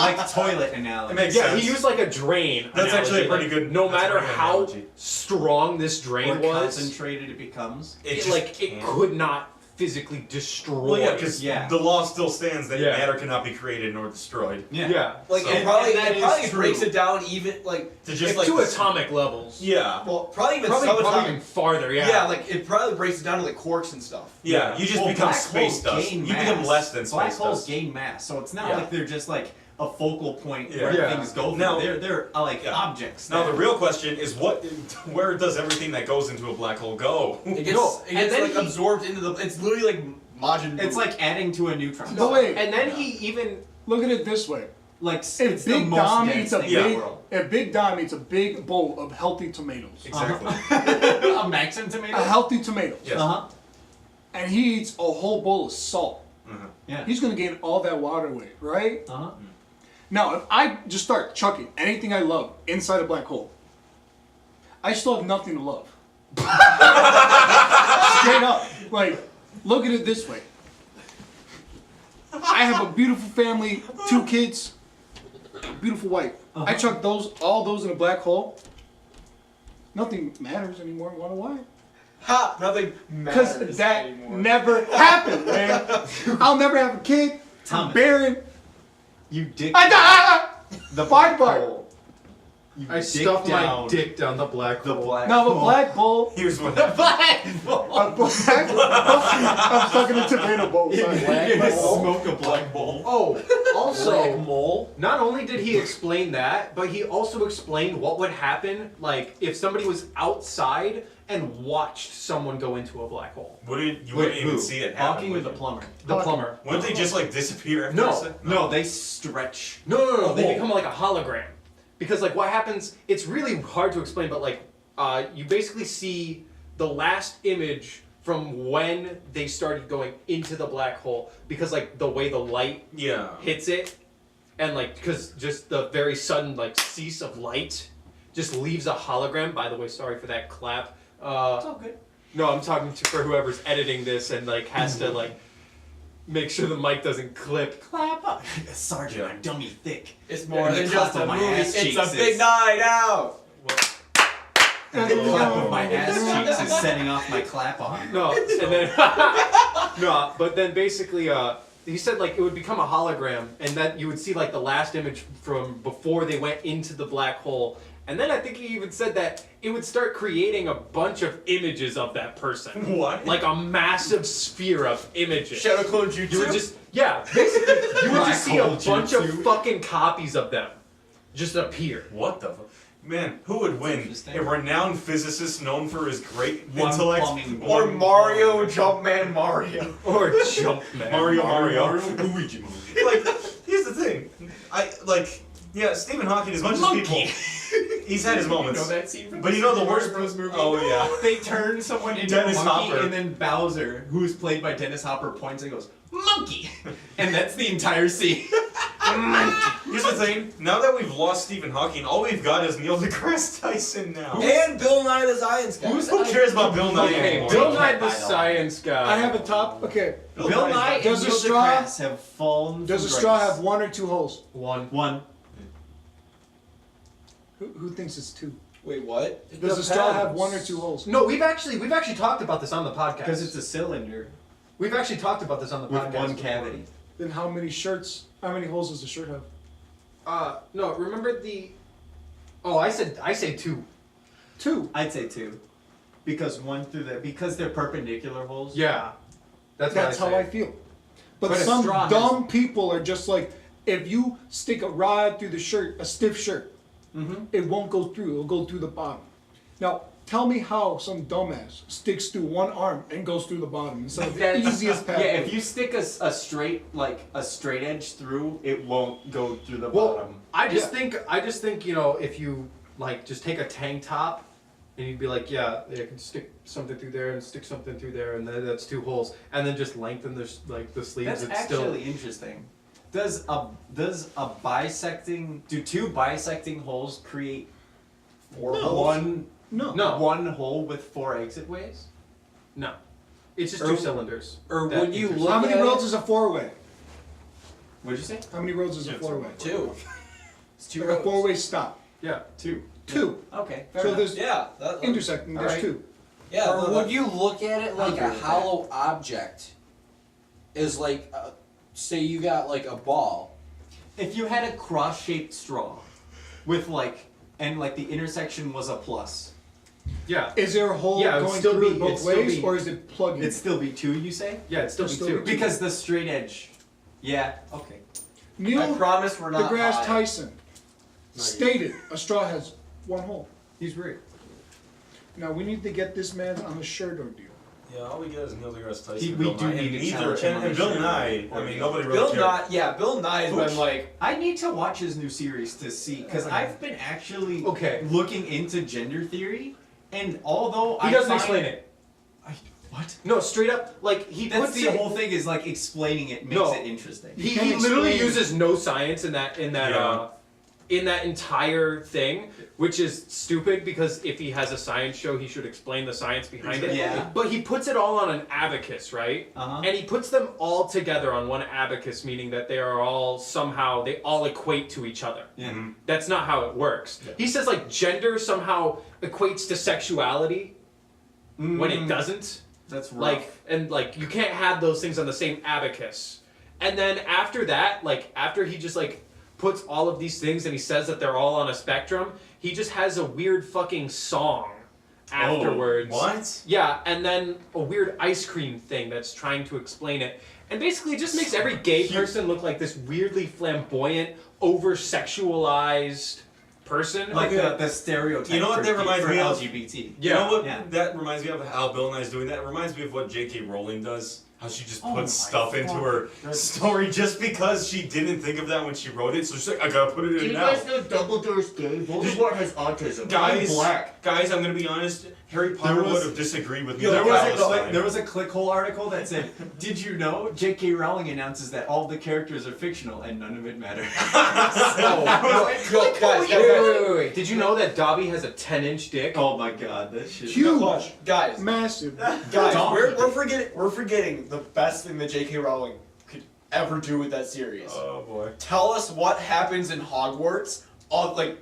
like toilet analogy. It makes Yeah, sense. he used like a drain. That's actually analogy, a pretty like, good- No that's a matter pretty good how analogy. strong this drain Or was, concentrated it becomes. it just it can't. could not physically destroy. Well, yeah, because Yeah. the law still stands that Yeah. matter cannot be created nor destroyed. yeah. Like So- it probably, and that it probably is breaks true. it down even like To just If like to atomic levels. Yeah. well, probably even Probably subatomic. even farther. Yeah. Yeah, like it probably breaks it down to like quarks and stuff. Yeah, you just Well, become black space holes dust. gain You become mass. less than Black space holes dust. gain mass, so it's not Yeah. like they're just like a focal point Yeah. where Yeah. things go. Now- They're like Yeah. objects. Now the that- real question is where does everything that goes into a black hole go? It gets, No, it and gets then like he- absorbed into the. It's literally like Majin Buu. It's like adding to a neutron. But wait, And then he even look at it this way. Like If it's the Big most Dom dense eats a thing in the big, world. if Big Dom eats a big bowl of healthy tomatoes, Exactly. A Maxim tomato. a healthy tomatoes, Yes. Uh-huh. and he eats a whole bowl of salt, Yeah. he's gonna gain all that water weight, right? Uh-huh. Now, if I just start chucking anything I love inside a black hole, I still have nothing to love. Straight up. Like, look at it this way. I have a beautiful family, 2 kids, beautiful wife. I chuck all those in a black hole. Nothing matters anymore. Wanna why? ha, nothing matters Because that anymore. never happened, man. I'll never have a kid. I'm Thomas. barren. You dick The black part. hole. You I dick stuffed my down dick down the black the hole. black Now a hole. black bowl. Here's what A black I'm stuck in a tomato bowl. You're Sorry. gonna smoke a black bowl. Oh, also, Black mole. not only did he explain that, but he also explained what would happen, like, if somebody was outside and watched someone go into a black hole. you wouldn't even who? see it happen. Hawking or would the you? plumber? The Hawking. plumber. Wouldn't they just like disappear after No. a second? No, they stretch. No. They Oh. become like a hologram. Because, like, what happens, it's really hard to explain, but, like, you basically see the last image from when they started going into the black hole. Because, like, the way the light Yeah. hits it, and, like, because just the very sudden, like, cease of light just leaves a hologram. By the way, sorry for that clap. It's all good. No, I'm talking for whoever's editing this and, like, has to, like, make sure the mic doesn't clip. Clap up. Sergeant, I'm dummy thick. It's more And than the just clap a of my movie. ass It's cheeks a is- big night out. And the clap of my ass cheeks is setting off my clap on. No, and then no, but then basically, he said like it would become a hologram, and that you would see like the last image from before they went into the black hole, and then I think he even said that it would start creating a bunch of images of that person, What? like a massive sphere of images. Shadow Clone Jutsu. You would just basically you would just see a Black hole bunch of jutsu. fucking copies of them just appear. What the fuck? Man, who would win? Interesting. A renowned physicist known for his great One intellect? plumbing or bowl. Mario Jumpman Mario. Or Jumpman. Mario. Luigi movie. Like, here's the thing. Stephen Hawking, as much as people, he's had his moments. You know that scene from But you know the worst- Bros movie? Oh, yeah. They turn someone into Dennis a monkey, Hopper. and then Bowser, who's played by Dennis Hopper, points and goes, "Monkey!" And that's the entire scene. Here's the thing. Now that we've lost Stephen Hawking, all we've got is Neil deGrasse Tyson now. And Bill Nye the Science Guy. Who cares about Bill Nye Okay, anymore? Bill Nye the Science Guy. I have a top. Okay. Bill Nye and Does a Neil straw- deGrasse have fallen Does a from straw grace. have 1 or 2 holes? one. Who thinks it's 2? Wait, what? Does a straw have 1 or 2 holes? No, we've actually talked about this on the podcast. Because it's a cylinder We've actually talked about this on the with podcast. one before. cavity. Then how many holes does the shirt have? No, remember the. Oh, I say 2. 2. I'd say 2. Because they're perpendicular holes. Yeah, that's how I feel. But But a some straw has- dumb people are just like, if you stick a rod through the shirt, a stiff shirt, it won't go through. It'll go through the bottom. Now, tell me how some dumbass sticks through one arm and goes through the bottom instead of the easiest path. Yeah, if you stick a straight edge through, it won't go through the Well, bottom. I just think if you like just take a tank top And you'd be like, yeah, I can stick something through there and stick something through there, and then that's 2 holes, and then just lengthen the sleeves. That's It's still actually interesting. Does a bisecting, do 2 bisecting holes create one No. one hole with 4 exit ways? no. It's just 2 cylinders. Or that when you intersect. look How many at roads it, is a 4-way? What'd you say? How many roads is a Yeah, 4-way? 2. It's 2 Like a roads. 4-way stop. Yeah. 2. 2. Okay. Fair So enough. there's Yeah. intersecting. There's Alright. 2. Yeah. or when you look at it like agree a with that. hollow object, is like, say you got like a ball. If you had a cross-shaped straw with and the intersection was a plus, Yeah. Is there a hole Yeah, it would going still through be- it both it'd still ways, be- or is it plugging? it'd still be 2, you say? Yeah, it'd still be It'd 2. still be- Because the straight edge. Yeah, okay. I Neil promise we're not deGrasse high. Tyson stated a straw has 1 hole. He's right. Now we need to get this man on a shirt ordeal. Yeah, all we get is Neil deGrasse Tyson. We and Bill do Nye, need and to neither, challenge him on and the Bill show. Nye. I mean, nobody really Bill cared. Nye, yeah, Bill Nye's been like, I need to watch his new series to see, because I've been actually Okay. looking into gender theory, and although He I doesn't find, explain it. What? No, straight up, like, he That's puts the it... whole thing is explaining it makes No. it interesting. He can't literally explain- uses no science in that Yeah. in that entire thing, which is stupid because if he has a science show, he should explain the science behind it. Yeah. But he puts it all on an abacus, right? Uh-huh. And he puts them all together on one abacus, meaning that they are all somehow they all equate to each other. Yeah. That's not how it works. He says like gender somehow equates to sexuality when it doesn't. That's rough. Like you can't have those things on the same abacus. And then after that, after he just puts all of these things and he says that they're all on a spectrum, he just has a weird fucking song afterwards. Oh, what? Yeah, and then a weird ice cream thing that's trying to explain it. And basically it just makes every gay person look like this weirdly flamboyant, over-sexualized person. Like the stereotype. You know what that reminds me of? LGBT. You know what Yeah. that reminds me of? How Bill Nye's doing that. It reminds me of what J.K. Rowling does. How she just Oh puts my stuff into her story just because she didn't think of that when she wrote it. So she's like, I gotta put it in now. know Dumbledore's gay? Voldemort has autism. Guys, I'm gonna be honest. Harry Potter was- would have disagreed with me. There on was, Palestine. there was a clickhole article that said, "Did you know J.K. Rowling announces that all the characters are fictional and none of it matters?" Wait. Did you know that Dobby has a 10-inch dick? Oh my god, that shit. Huge, Guys, massive. we're forgetting the best thing that J.K. Rowling could ever do with that series. Oh boy. Tell us what happens in Hogwarts.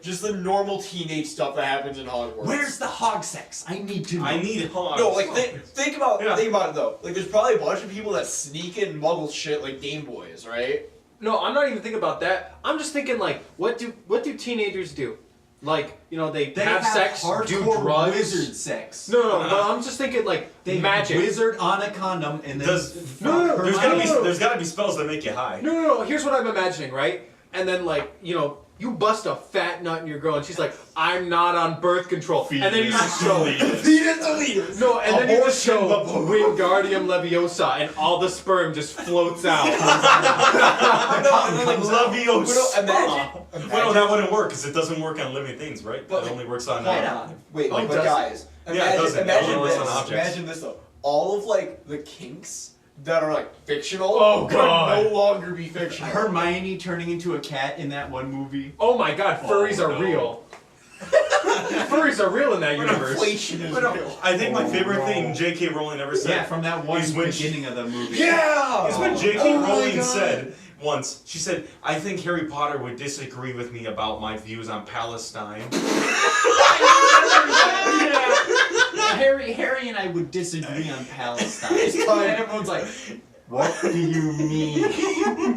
Just the normal teenage stuff that happens in Hogwarts. Where's the hog sex? I need to know. I need hogs. No, think about Yeah. it though. There's probably a bunch of people that sneak in Muggle shit like Game Boys, right? No, I'm not even thinking about that. I'm just thinking what do teenagers do? They have sex, do hardcore drugs. wizard sex. No, but I'm just thinking They magic. wizard on a condom and then No, There's gotta be spells that make you high. No. Here's what I'm imagining, right? And then you bust a fat nut in your girl, and she's like, "I'm not on birth control," and then you just show. No, and then you just show Wingardium Leviosa, and all the sperm just floats out. Leviosa. Imagine. Well, no, that wouldn't work because it doesn't work on living things, right? But- It only works on. Right on. Wait, Oh, but does it? guys, Yeah, it doesn't. imagine It only this. works on objects. Imagine this though. All of the kinks that are fictional Oh, could God. no longer be fictional. Hermione turning into a cat in that one movie. Oh my God, furries are no. real. Furries are real in that universe. Inflation is But no, real. I think my favorite thing J.K. Rowling ever said. Yeah, from that one Is when she- beginning of the movie. Yeah. Is when J.K. Oh my Rowling God. said once, she said, I think Harry Potter would disagree with me about my views on Palestine. Harry and I would disagree on Palestine. It's time. And everyone's like, what do you mean?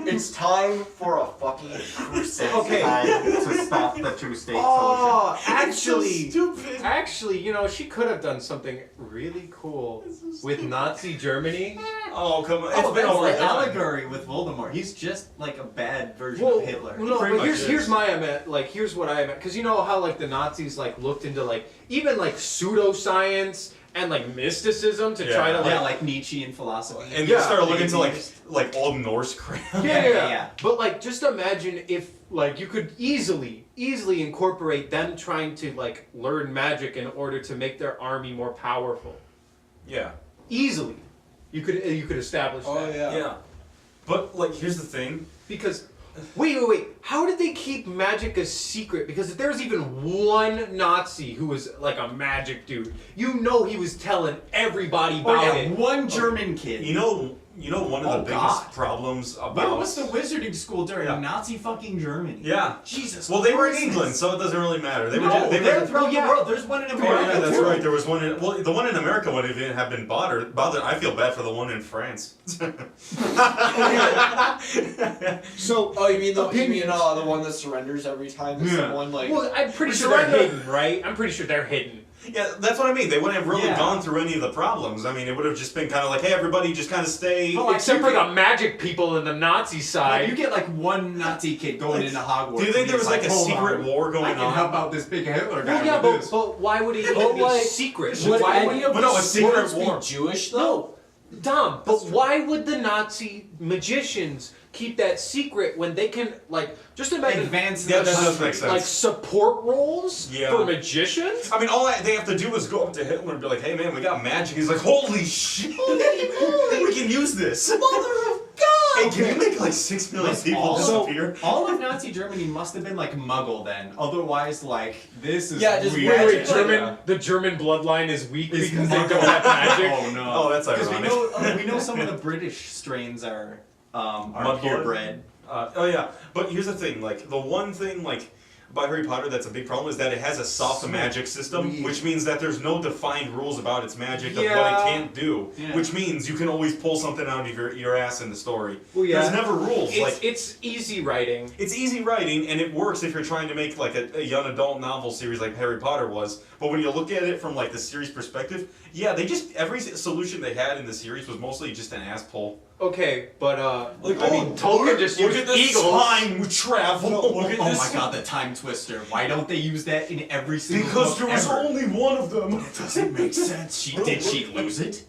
It's time for a fucking crusade. Okay. To stop the two-state Oh, It's so actually, stupid. she could have done something really cool with Nazi Germany. Oh, come on. It's Oh, been that's over the done. allegory with Voldemort. He's just like a bad version Well, of Hitler. no, Pretty but much here's is. my here's what I meant, because you know how the Nazis looked into even pseudoscience and like mysticism to try to like. Yeah, like Nietzsche and philosophy. And Yeah. they started looking into like old Norse crap. Yeah. But like, just imagine if like you could easily incorporate them trying to like learn magic in order to make their army more powerful. Yeah. Easily, you could establish that. Yeah. But like, here's the thing. Because, wait. How did they keep magic a secret? Because if there's even one Nazi who was like a magic dude, you know he was telling everybody about it. One German kid. You know one of the biggest God. problems Where about. was the wizarding school during Yeah. Nazi fucking Germany? Yeah. Jesus. Well, they were in Christ. England, so it doesn't really matter. They were. No, They they're were. throughout the world. There's one in Oh, America yeah, that's too. right. There was one in. Well, the one in America wouldn't even have been bothered. I feel bad for the one in France. So, Oh, you mean the Opinions. one that surrenders every time that someone like? Well, I'm pretty sure they're hidden, right? I'm pretty sure they're hidden. Yeah, that's what I mean. They wouldn't have really Yeah. gone through any of the problems. I mean, it would have just been kind of like, hey, everybody, just kind of stay. Oh, Except for the magic people in the Nazi Like, side. you get like one Nazi kid going into Hogwarts. Do you think there was like a "Hold secret on, war I going can help on? out this big Hitler guy Well, yeah, with this." but why would it even But, be like, secret? Would Why any of but no, the a secret swords war. be Jewish though? No, Dom. But why would the Nazi magicians keep that secret when they can like just imagine Advance Yeah, the that does country. make sense. like support roles Yeah. for magicians? I mean, they have to do is go up to Hitler and be like, hey, man, we got magic. He's like, holy shit. We can use this. Mother of God! Hey, can you make like 6 million people disappear? All of Nazi Germany must have been like Muggle then. Otherwise, like, this is Yeah, just weird. magic, The German bloodline is weak Is because they Muggle. don't have magic. Oh no. Oh, that's Because ironic. we know some of the British strains are Mudblood. purebred. Oh yeah, but here's the thing. Like the one thing like about Harry Potter that's a big problem is that it has a soft magic system, which means that there's no defined rules about its magic of what Yeah. it can't do. Yeah. Which means you can always pull something out of your ass in the story. Well, yeah. There's never rules. Like It's easy writing. it's easy writing and it works if you're trying to make like a young adult novel series like Harry Potter was. But when you look at it from like the series perspective, yeah, they just every solution they had in the series was mostly just an ass pull. Okay, but Like, I mean, Tolkien just look used at this eagles. time travel. Look at Oh this. my god, the time twister. Why don't they use that in every single Because book there was ever? only one of them. Doesn't make sense. Did she lose it?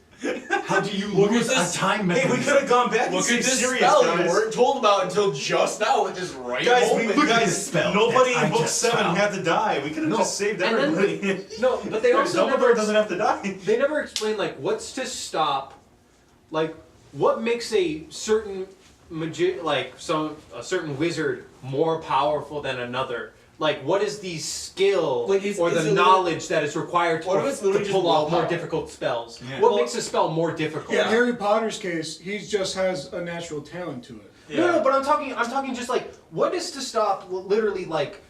How do you Look lose at this- a time Hey, we mechanism? could have gone back and Look seen at this serious spell guys. you weren't told about until just now with this right Guys, moment. Look at guys, this spell nobody that in I book just 7 found. had to die. We could have No, just saved and then- everybody. No, but they also Dumbledore never doesn't have to die. They never explain like what's to stop, like what makes a certain a certain wizard more powerful than another. Like what is the skill Like, is or it the literally- knowledge that is required What if it's to literally pull just off more willpower? difficult spells? Yeah. What Well- makes a spell more difficult? in Harry Potter's case, he just has a natural talent to it. No, but I'm talking just like what is to stop literally like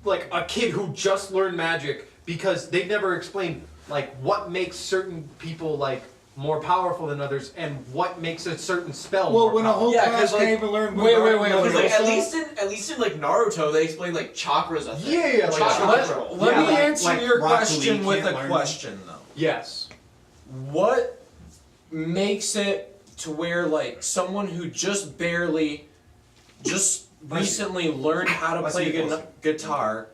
a kid who just learned magic because they've never explained like what makes certain people like more powerful than others and what makes a certain spell Well, more when a powerful. whole Yeah, class 'cause, like- can't even learn. wait, Because like, at Leviosa, least in like Naruto, they explain like chakras. I think. Yeah, like chakra chakra. control. Let Yeah, me like- answer like your Rock question Lee with can't a learn. question though. Yes. What makes it to where like someone who just recently learned how to Let's play get closer. guitar,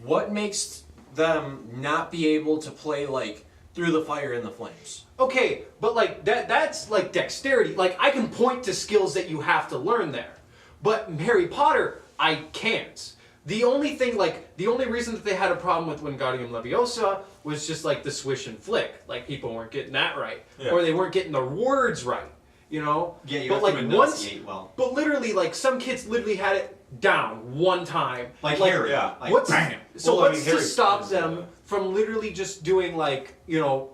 what makes them not be able to play like Through the Fire and the Flames? Okay, but like that's like dexterity. Like I can point to skills that you have to learn there. But in Harry Potter, I can't. The only reason that they had a problem with Wingardium Leviosa was just like the swish and flick. Like people weren't getting that right. Yeah. Or they weren't getting the words right. You know? Yeah, you but have like to once enunciate well. but literally like some kids literally had it down one time. Like Harry. yeah. Like, What's bam. so Well, I what's mean, to Harry stop is, them from literally just doing like, you know,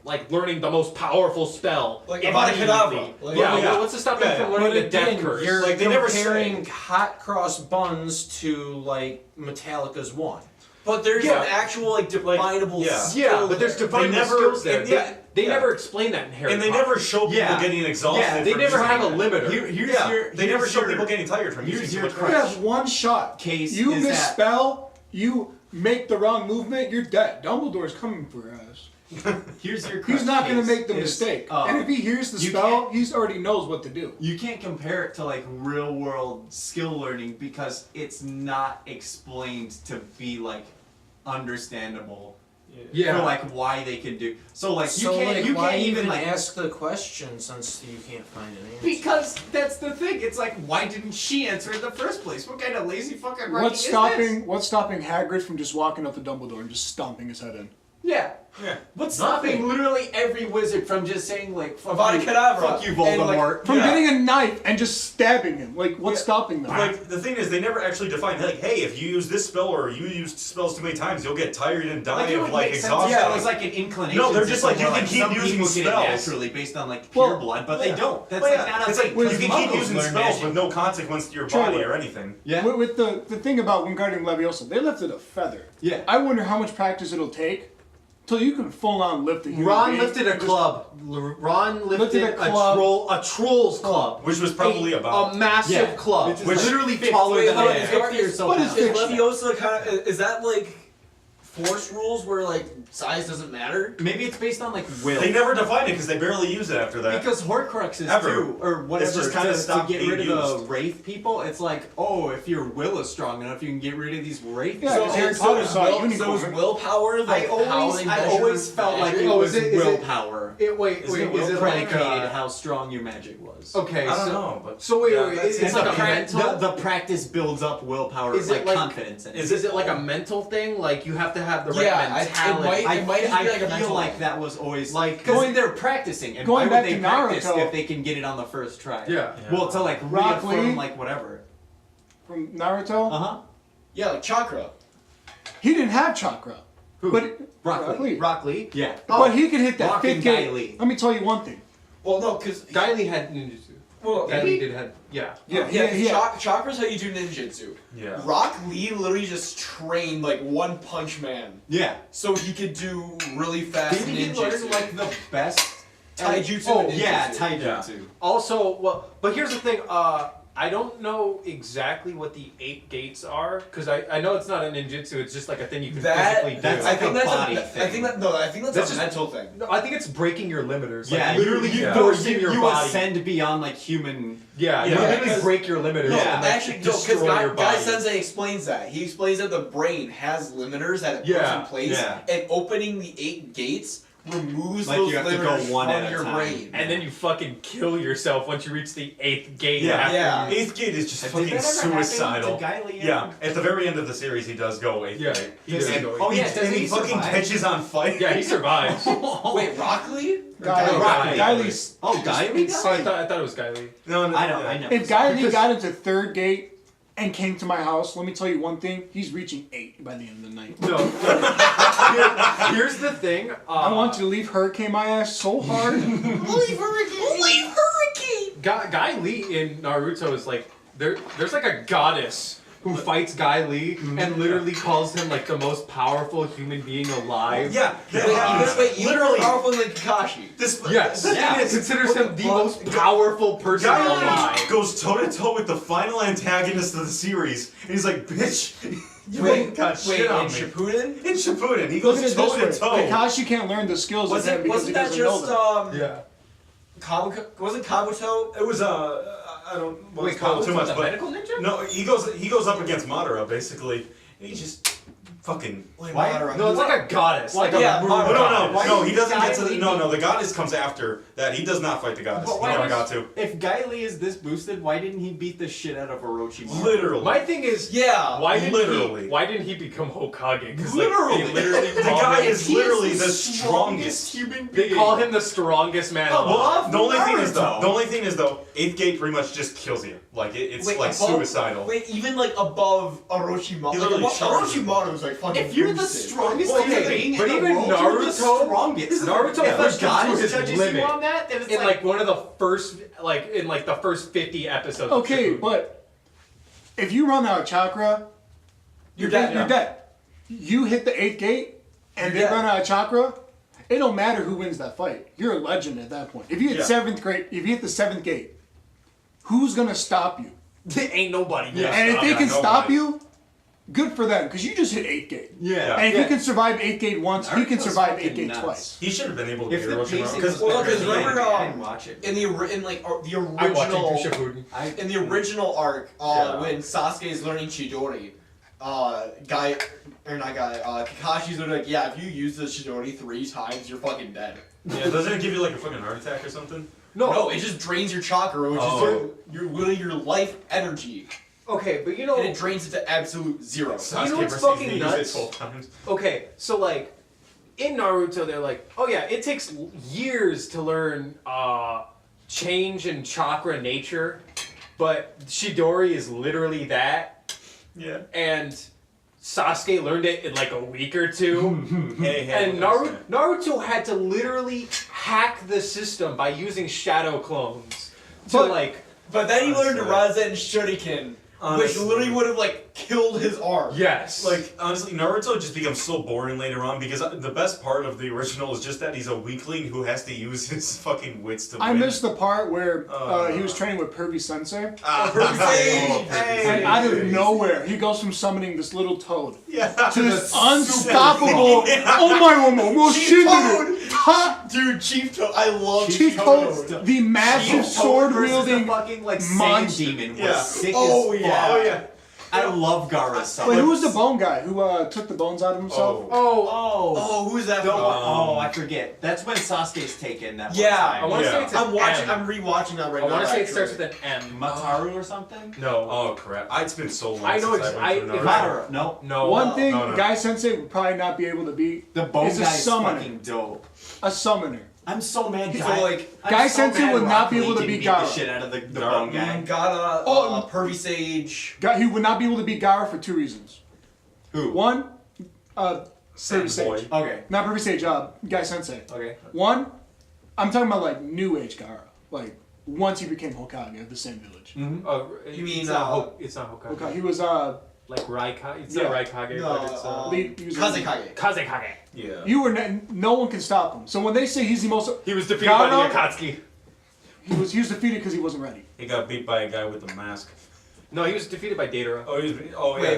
like learning the most powerful spell? Like immediately? Avada-Kedavra. Like, yeah, yeah. what's to stop them Yeah, from yeah. learning But the death again, curse? you're Like, they never comparing say. hot cross buns to like Metallica's One. But there's Yeah. an actual like definable yeah. skill. Yeah, but there's there. definable never- skills there. and yeah, They yeah. never explain that in Harry And they Potter. never show people Yeah. getting exhausted. Yeah, They from never using have a it. limiter. They never show your- people getting tired from here's using your too much crutch. you have one shot. Case You is that- misspell, you make the wrong movement, you're dead. Dumbledore's coming for your ass. Here's your He's not going to case make the is, mistake. uh, And if he hears the you spell, can't- he already knows what to do. You can't compare it to like real world skill learning because it's not explained to be like understandable Yeah. For like why they can do. So like So you can't why even like ask the question since you can't find an answer? because that's the thing. It's like why didn't she answer in the first place? What kind of lazy fucking writing What's is stopping? this? What's stopping Hagrid from just walking up to Dumbledore and just stomping his head in? Yeah. Yeah. What's stopping literally every wizard from just saying like fuck Avada you, Kedavra. fuck you, And, like, Voldemort? From Yeah. getting a knife and just stabbing him. Like, what's stopping them? Like, the thing is, they never actually define, like, hey, if you use this spell or you use spells too many times, you'll get tired and die it of, would like, make sense. exhaustion. Yeah, it was like an inclination. No, they're just like, system you where, can keep some using people get it spells. naturally based on like pure Well, blood, but they don't. That's Well, like yeah, not it's a like, thing. you can keep Muggles using learn spells magic. with no consequence to your True. body or anything. Yeah. With the thing about Wingardium Leviosa, they lifted a feather. Yeah. I wonder how much practice it'll take till you can full on lift a human Ron being lifted a and just- club. Ron lifted a club. a troll's club. Which was probably a massive Yeah. club. Which is Which literally 50 taller Wait, than hold I on, am. 50 or so What is pounds. fiction? Leviosa kind of is that like force rules where like size doesn't matter? Maybe it's based on like will. They never defined it because they barely use it after that. Because Horcruxes Ever. too, or whatever, It's just kinda to stopped get being rid of the used. wraith people. It's like, oh, if your will is strong enough, you can get rid of these wraith. Yeah, people. because Harry Potter saw so unicorn. is willpower like I how always, they I measure always felt like magic? it Oh, was is it- willpower. Wait, wait, Is is it like Predicated how strong your magic was. okay? I don't so, know, but So wait, yeah, wait, that's- it's like a mental. the practice builds up willpower, Is it like like- confidence. In it. Is it like a mental thing? Like you have to have the right Yeah, mentality. it might just be like a I feel mental like thing. that was always Like, because going- they're practicing, and going why back would they to practice Naruto- if they can get it on the first try? Yeah. Well, to like Rock reaffirm Lee? like whatever. From Naruto, huh. Yeah, like chakra. he didn't have chakra. Who? But Rock Lee. Rock Lee. Yeah. But he could hit that Rock fifth and gate. Guy Lee. Let me tell you one thing. Well, no, because Guy Lee had ninjutsu. well, Guy Lee did have yeah. chakra's how you do ninjutsu. yeah. Rock Lee literally just trained like One Punch Man, Yeah. so he could do really fast Didn't he ninjutsu. learn like the best Taijutsu Oh and ninjutsu. yeah, taijutsu. Also, well, but here's the thing. I don't know exactly what the 8 gates are because I know it's not a ninjutsu. It's just like a thing you can physically do. that's I like think a that's body I thing. think that no, I think that's That's a just- mental thing. No, I think it's breaking your limiters. Like, Yeah, literally you forcing your you body. ascend beyond like human. Yeah, you Yeah, literally because- break your limiters. No, and, like, actually, no, because destroy your Guy body. Sensei explains that. He explains that the brain has limiters that it puts Yeah, in place, yeah. and opening the 8 gates removes Like, those you have to go limiters one from at a your time. brain. And then you fucking kill yourself once you reach the 8th gate. Yeah. after Yeah. you- 8th gate is just Did fucking that ever happen suicidal. to Guy Lee? Yeah, at the very end of the series, he does go 8th Yeah. grade. He does And- go Oh, yeah, and doesn't he he fucking survive? catches on fire. Yeah, he survives. Wait, Rockley? Guy Lee's. Oh, Guy Lee. Oh, I thought it was Guy Lee. No, no, I don't. yeah. I never. If Guy Lee got into third gate and came to my house, let me tell you one thing: he's reaching 8 by the end of the night. No. Here's the thing. I want you to leave Hurricane my ass so hard. Leave Hurricane! Guy Lee in Naruto is like there's like a goddess who fights Guy Lee and literally calls him like the most powerful human being alive. Yeah, that happens. Wait, you Literally. more powerful than Kakashi. This, Yes. Yeah. It considers him the most powerful person Guy alive. goes toe to toe with the final antagonist of the series, and he's like, "Bitch, you Wait, ain't got wait, shit on in me." Shippuden? In Shippuden, he Look at goes it toe to this way: toe. Kakashi can't learn the skills of him because he Wasn't that doesn't know just them. Yeah. Wasn't Kabuto? It was I don't want Wait, to spoil too Kabuto's much, a but medical ninja? no, he goes up against Madara basically, and he just fucking. Madara. No, it's like a goddess. Like Yeah, a Madara. Oh, goddess. no, he doesn't Guy get to the, Lee no, the goddess comes after that. He does not fight the goddess. But He why never was- got to. If Guy Lee is this boosted, why didn't he beat the shit out of Orochimaru? Literally. My thing is, Yeah. why didn't he become Hokage? Because Literally. they literally The call guy him- is literally the strongest. human They call him the strongest man alive. Well, the only thing is Naruto. though, 8th gate pretty much just kills you. Like it's Wait, like above- suicidal. Wait, even like above Orochimaru. He literally charges. Orochimaru was like fucking. If you're the boosted. strongest Well, human okay, being but in the even world, you're the Naruto- strongest. Naruto if pushed a goddess him to his judges limit. you on that, then it's In like one of the first, in the first 50 episodes. of Okay, Shippuden. but if you run out of chakra, You're dead. You're dead. You hit the 8th gate, and You're they dead. run out of chakra. It don't matter who wins that fight. You're a legend at that point. If you hit Yeah. 7th grade, if you hit the 7th gate, who's gonna stop you? ain't nobody. Yeah. And if they Yeah, can stop nobody. you, good for them, because you just hit 8th gate. Yeah. And if Yeah. he can survive 8th gate once, he can Naruto's survive fucking 8th gate nuts. twice. He should have been able to If beat the Orochimaru pacing because was Well, 'cause better, remember, I'd watch it. in the I'm watching original through Shippuden. in the original arc, Yeah. when Sasuke is learning Chidori, Kakashi's literally like, yeah, if you use the Chidori 3 times, you're fucking dead. Yeah, doesn't it give you like a fucking heart attack or something? No, it just drains your chakra, which is your literally your life energy. Okay, but you know, And it drains it to absolute zero. You know what's fucking nuts? 12 times. okay, so like in Naruto, they're like, oh yeah, it takes years to learn change in chakra nature, but Chidori is literally that, Yeah. and Sasuke learned it in like a week or two. Hey, And Naruto had to literally hack the system by using shadow clones to But then he learned Honestly. Rasen Shuriken, which Honestly. literally would have like killed his arm. yes, Like, honestly, Naruto just becomes so boring later on because the best part of the original is just that he's a weakling who has to use his fucking wits to win. I missed the part where he was training with Pervy Sensei. And out of nowhere, he goes from summoning this little toad to this unstoppable. Oh my Chief god! Dude, Chief Toad, I love Chief Toad, the massive sword wielding. fucking like monster. sand demon was Yeah. sick Oh, as fuck. yeah. Oh yeah. I love Gaara's son. Wait, who was the bone guy who took the bones out of himself? Oh, who's that? I forget. That's when Sasuke's taken that Yeah, one time. I want to Yeah. say it's an I'm rewatching that right I now. want to say it actually. starts with an M. Mataru or something? No. Oh crap! It's been so long I know since I went through if Naruto. Madara. No. No. One thing no. Guy Sensei would probably not be able to beat The bone is a guy's summoner. fucking dope. A summoner. I'm so mad. So, like, Guy Sensei would not be able to beat beat the Gaara. shit out of the Gaara. bone guy. Gaara, Pervy Sage. He would not be able to beat Gaara for two reasons. Who? One, Pervy Sand boy. Sage. Okay. Not Pervy Sage, Guy Sensei. Okay. One, I'm talking about like New Age Gaara. Like, once he became Hokage of the same village. Oh, You mean, it's not it's not Hokage. Hokage. He was, Like Raikage. It's Yeah. not Raikage, but it's he was Kazekage. Kazekage. Yeah. You were no one can stop him. So when they say he's the most, He was defeated by Gaara? the Akatsuki. he was defeated because he wasn't ready. He got beat by a guy with a mask. No, he was defeated by Datara.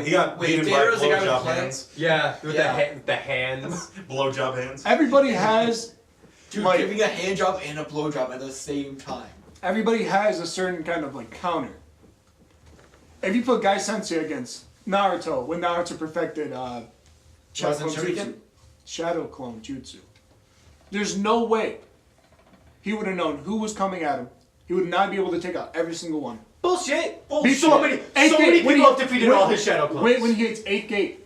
He got beaten by Datara's the guy with the blowjob plan? hands. Yeah, with Yeah. the hands. Blowjob hands. Everybody has, Dude, like, giving a hand job and a blow job at the same time. everybody has a certain kind of like counter. If you put Guy Sensei against Naruto, when Naruto perfected Shadow Rasen Clone Shuriken? Jutsu, Shadow Clone Jutsu, there's no way he would have known who was coming at him. He would not be able to take out every single one. Bullshit. Bullshit. So many people have defeated all his shadow clones. Wait, when he hits 8th gate,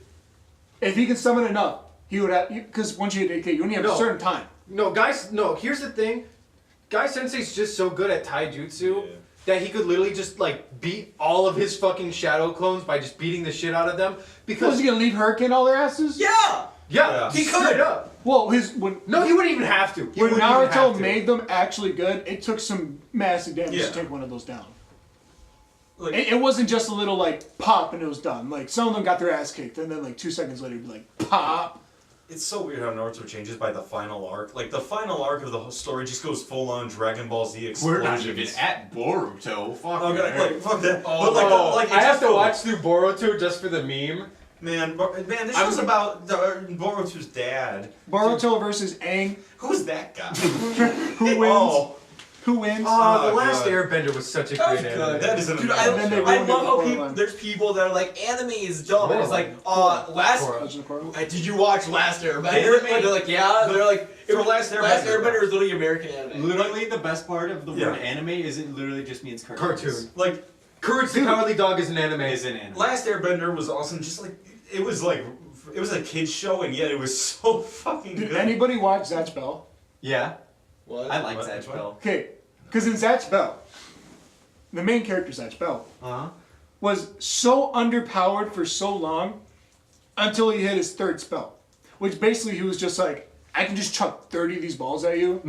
if he can summon enough, he would have. Because once you hit 8th gate, you only have No. a certain time. No, guys. No, here's the thing. Guy Sensei's just so good at taijutsu that he could literally just like beat all of his fucking shadow clones by just beating the shit out of them. Was Because he gonna leave Hurricane all their asses? Yeah! yeah, He straight could. up. Well, No, he wouldn't even have to. He when wouldn't even have Naruto to. made them actually good, it took some massive damage Yeah. to take one of those down. Like, It wasn't just a little like pop and it was done. Like some of them got their ass kicked, and then like 2 seconds later, it'd be like pop. it's so weird how Naruto changes by the final arc. Like the final arc of the whole story just goes full on Dragon Ball Z explosions. We're not even at Boruto. Fuck. Like fuck that. Oh, but Oh, like I have to watch through Boruto just for the meme. Man, this show's about Boruto's dad. Boruto versus Aang. Who's that guy? Who wins? Oh, Who wins? Oh, the Oh, last God. Airbender was such a That great was anime. good. that is an Dude, amazing And then they show. I ruined love it how with people, Coraline. there's people that are like, anime is dumb. And it's like, Coraline. last... Legend of Korra. Did you watch Last Airbender? Literally- And they're like, yeah. They're like, For Last Last Airbender. Airbender is literally American anime. Literally, the best part of the Yeah. word anime is it literally just means cartoons. Cartoon. Like Courage the Cowardly Dog is an anime. Is an anime. Last Airbender was awesome. Just like it was a kids show, and yet it was so fucking Did good. anybody watch Zatch Bell? Yeah, What? I like What? Zatch Bell. Okay, because in Zatch Bell, the main character Zatch Bell Uh-huh. was so underpowered for so long until he hit his third spell, which basically he was just like, I can just chuck 30 of these balls at you,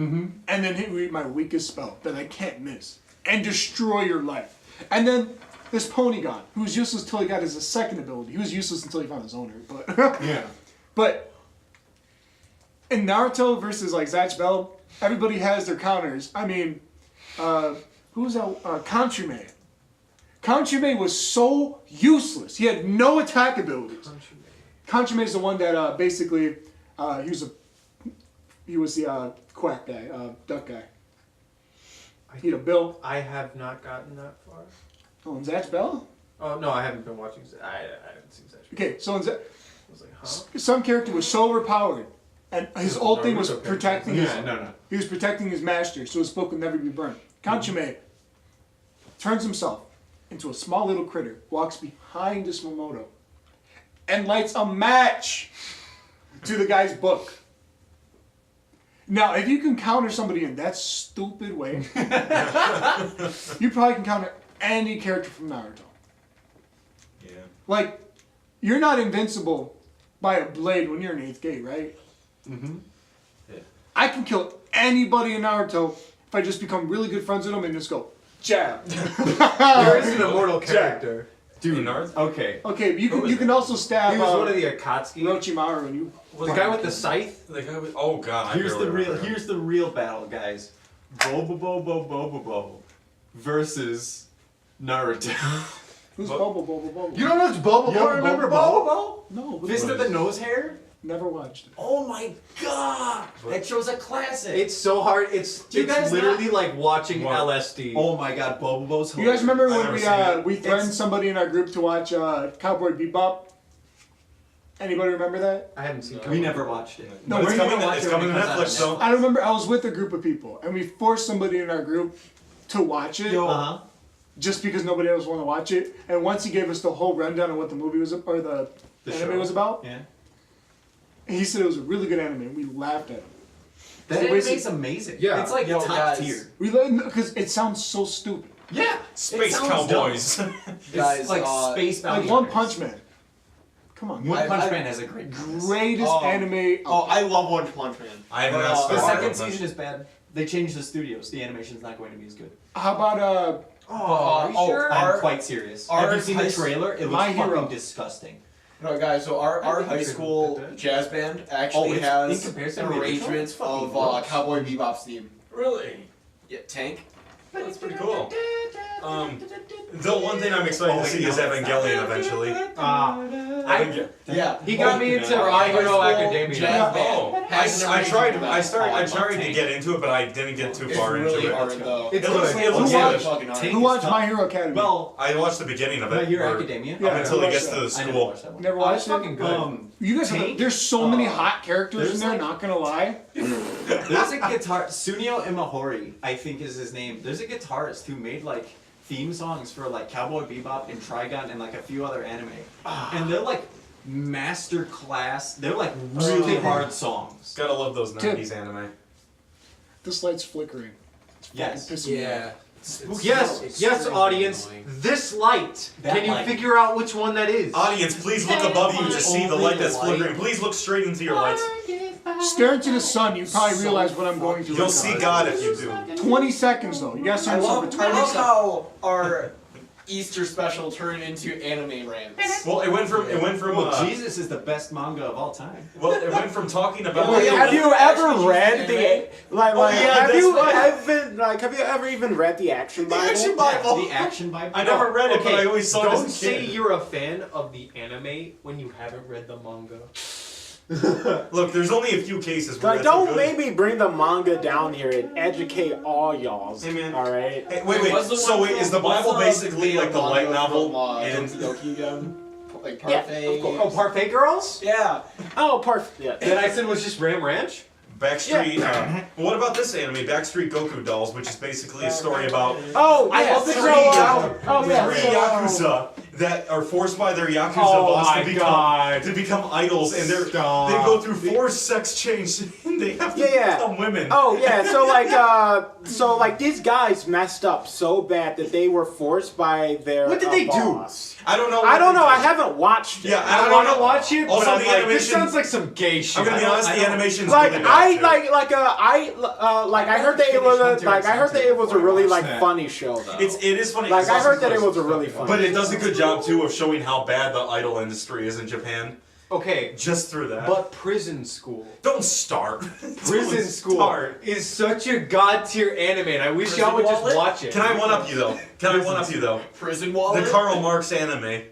and then hit my weakest spell that I can't miss, and destroy your life. And then this Polygon, who was useless until he got his second ability. He was useless until he found his owner, but Yeah. but in Naruto versus like Zatch Bell, everybody has their counters. I mean, who's that? Kanchume. Kanchume was so useless. He had no attack abilities. Kanchume is the one that basically he was the quack guy, duck guy. He had a bill. I have not gotten that far. Oh, and Zatch Bell? Oh no, I haven't been watching. I haven't seen Session. Okay, so I was like, huh? some character was so overpowered, and his whole thing was Naruto protecting his. Yeah, no. He was protecting his master, so his book would never be burned. Kanchime turns himself into a small little critter, walks behind this Momoto, and lights a match to the guy's book. Now, if you can counter somebody in that stupid way, you probably can counter any character from Naruto. Yeah. Like, you're not invincible by a blade when you're in 8th grade, right? Mm-hmm. Yeah. I can kill anybody in Naruto if I just become really good friends with them and just go, jab. There is an immortal character. Dude, Naruto. Okay. Okay, but you Who can was you can that? also stab He was one of the Akatsuki. Orochimaru and you. The guy with the scythe. The guy with, oh god, Here's I the barely real. remember him. Here's the real battle, guys. Bobo versus Naruto. Who's But- Bobo? You don't know it's Bobo? You don't remember Bobo? No, but Fist of the Nose Hair? never watched it. Oh my god! That show's a classic. It's so hard. It's Do you guys literally like watching What? LSD. Oh my god, Bobo's You guys remember I've when never we seen it. we threatened It's- somebody in our group to watch Cowboy Bebop? Anybody remember that? I haven't seen. We never watched it. No, But it's we're coming. gonna watch It's it coming to when it comes out Netflix, on though. I remember I was with a group of people and we forced somebody in our group to watch it. Uh-huh. Just because nobody else wanted to watch it. And once he gave us the whole rundown of what the movie was or the anime show. was about, Yeah. he said it was a really good anime. And we laughed at him. That So anime's basically- amazing. Yeah. It's like Yo, top guys. tier. We because it sounds so stupid. Yeah. Space sounds Cowboys. Guys, It's like space Like bounty One hunters. Punch Man. Come on. One Punch I- Man has a great premise. Greatest anime. Oh, I love One Punch Man. I have But, not The started second One Punch. season is bad. They changed the studios. The animation's not going to be as good. How about Are you sure? I'm Our- quite serious. our Have you seen the high- trailer? It looks My fucking Hero. disgusting. No, guys. So our think high you school could- jazz band actually it's- has in comparison an to the original, arrangement it's fucking of gross. Cowboy Bebop's theme. Really? Yeah, Tank. That's pretty cool. The one thing I'm excited to see is Evangelion eventually. Yeah. He got me into Our My high Hero school Academia. Jazz band Oh, has an I tried. arrangement of that. I tried to get into it, but I didn't get too It's far really into it. hard though. It's It looks- good. it looks Who good. watched- Fucking hard. Tank Who is watched tough. My Hero Academy? Well, I watched the beginning of My it. Hero or- Academia. Yeah, up until he I gets watched to the that. I never school. watched that one. Never Oh, it's watched it. fucking good. You guys, Tank? there's so many hot characters there's in there. like- Not gonna lie. There's a guitar. Sunio Imahori, I think is his name. There's a guitarist who made like theme songs for like Cowboy Bebop and Trigun and like a few other anime. And they're like master class. They're like really hard songs. Gotta love those 90s anime. This light's flickering. It's fucking Yes. pissing me off. Yeah. Yes, audience. This light. That Can you light. figure out which one that is? Audience, please look above you to see the light that's flickering. Please look straight into your lights. Stare into the sun. You probably realize what I'm going through. You'll right see now. God if you do. 20 seconds though. You gotta stare I into the sun love, for I 20 love seconds. how our Easter special turned into anime rants. Well, it went from Well, Jesus is the best manga of all time. well, it went from talking about Wait, Have you Actually, ever read the anime? like? Oh, yeah, have that's you right. have you ever even read the Action Bible? Action Bible. The Action Bible. I never read it, but I always saw it Don't as a say kid. you're a fan of the anime when you haven't read the manga. Look, there's only a few cases where Like, that's a don't good. make me bring the manga down here and educate all y'alls. Hey, man. All right. Hey, What's wait. the So one wait, from- is the what's Bible basically like the light manga novel? from, And Doki again? Like Yeah, Parfait. of course. Oh, Parfait Girls? Yeah. Oh, perfect. Yeah. That I said was just Ram Ranch? Backstreet. What about this anime, Backstreet Goku Dolls, which is basically a story about Oh, I yes. love the So, show. oh, yeah. three yakuza that are forced by their yakuza Oh boss my to God. become idols, and they Stop. go through 4 sex changes, and they have to Yeah. become women. Oh yeah, so like these guys messed up so bad that they were forced by their What did they do? boss. I don't know. I don't know. what I they did. haven't watched it. Yeah, I don't want to know. watch it, Also, but I'm the like, this animation- sounds like some gay shit. I'm gonna be honest. I The don't- animation's Like really I bad, too. I heard that it was Hunter like I heard that it was a really like that. funny show though. It is funny. Like it's I also heard that it close. was a really funny. But it does a good job too of showing how bad the idol industry is in Japan. Okay, Just through that. but Prison School. don't start. Prison Don't School start. is such a god tier anime, and I wish Prison y'all would just Wallet? watch it. Can I one up you though? Prison Wallet. The Karl Marx anime.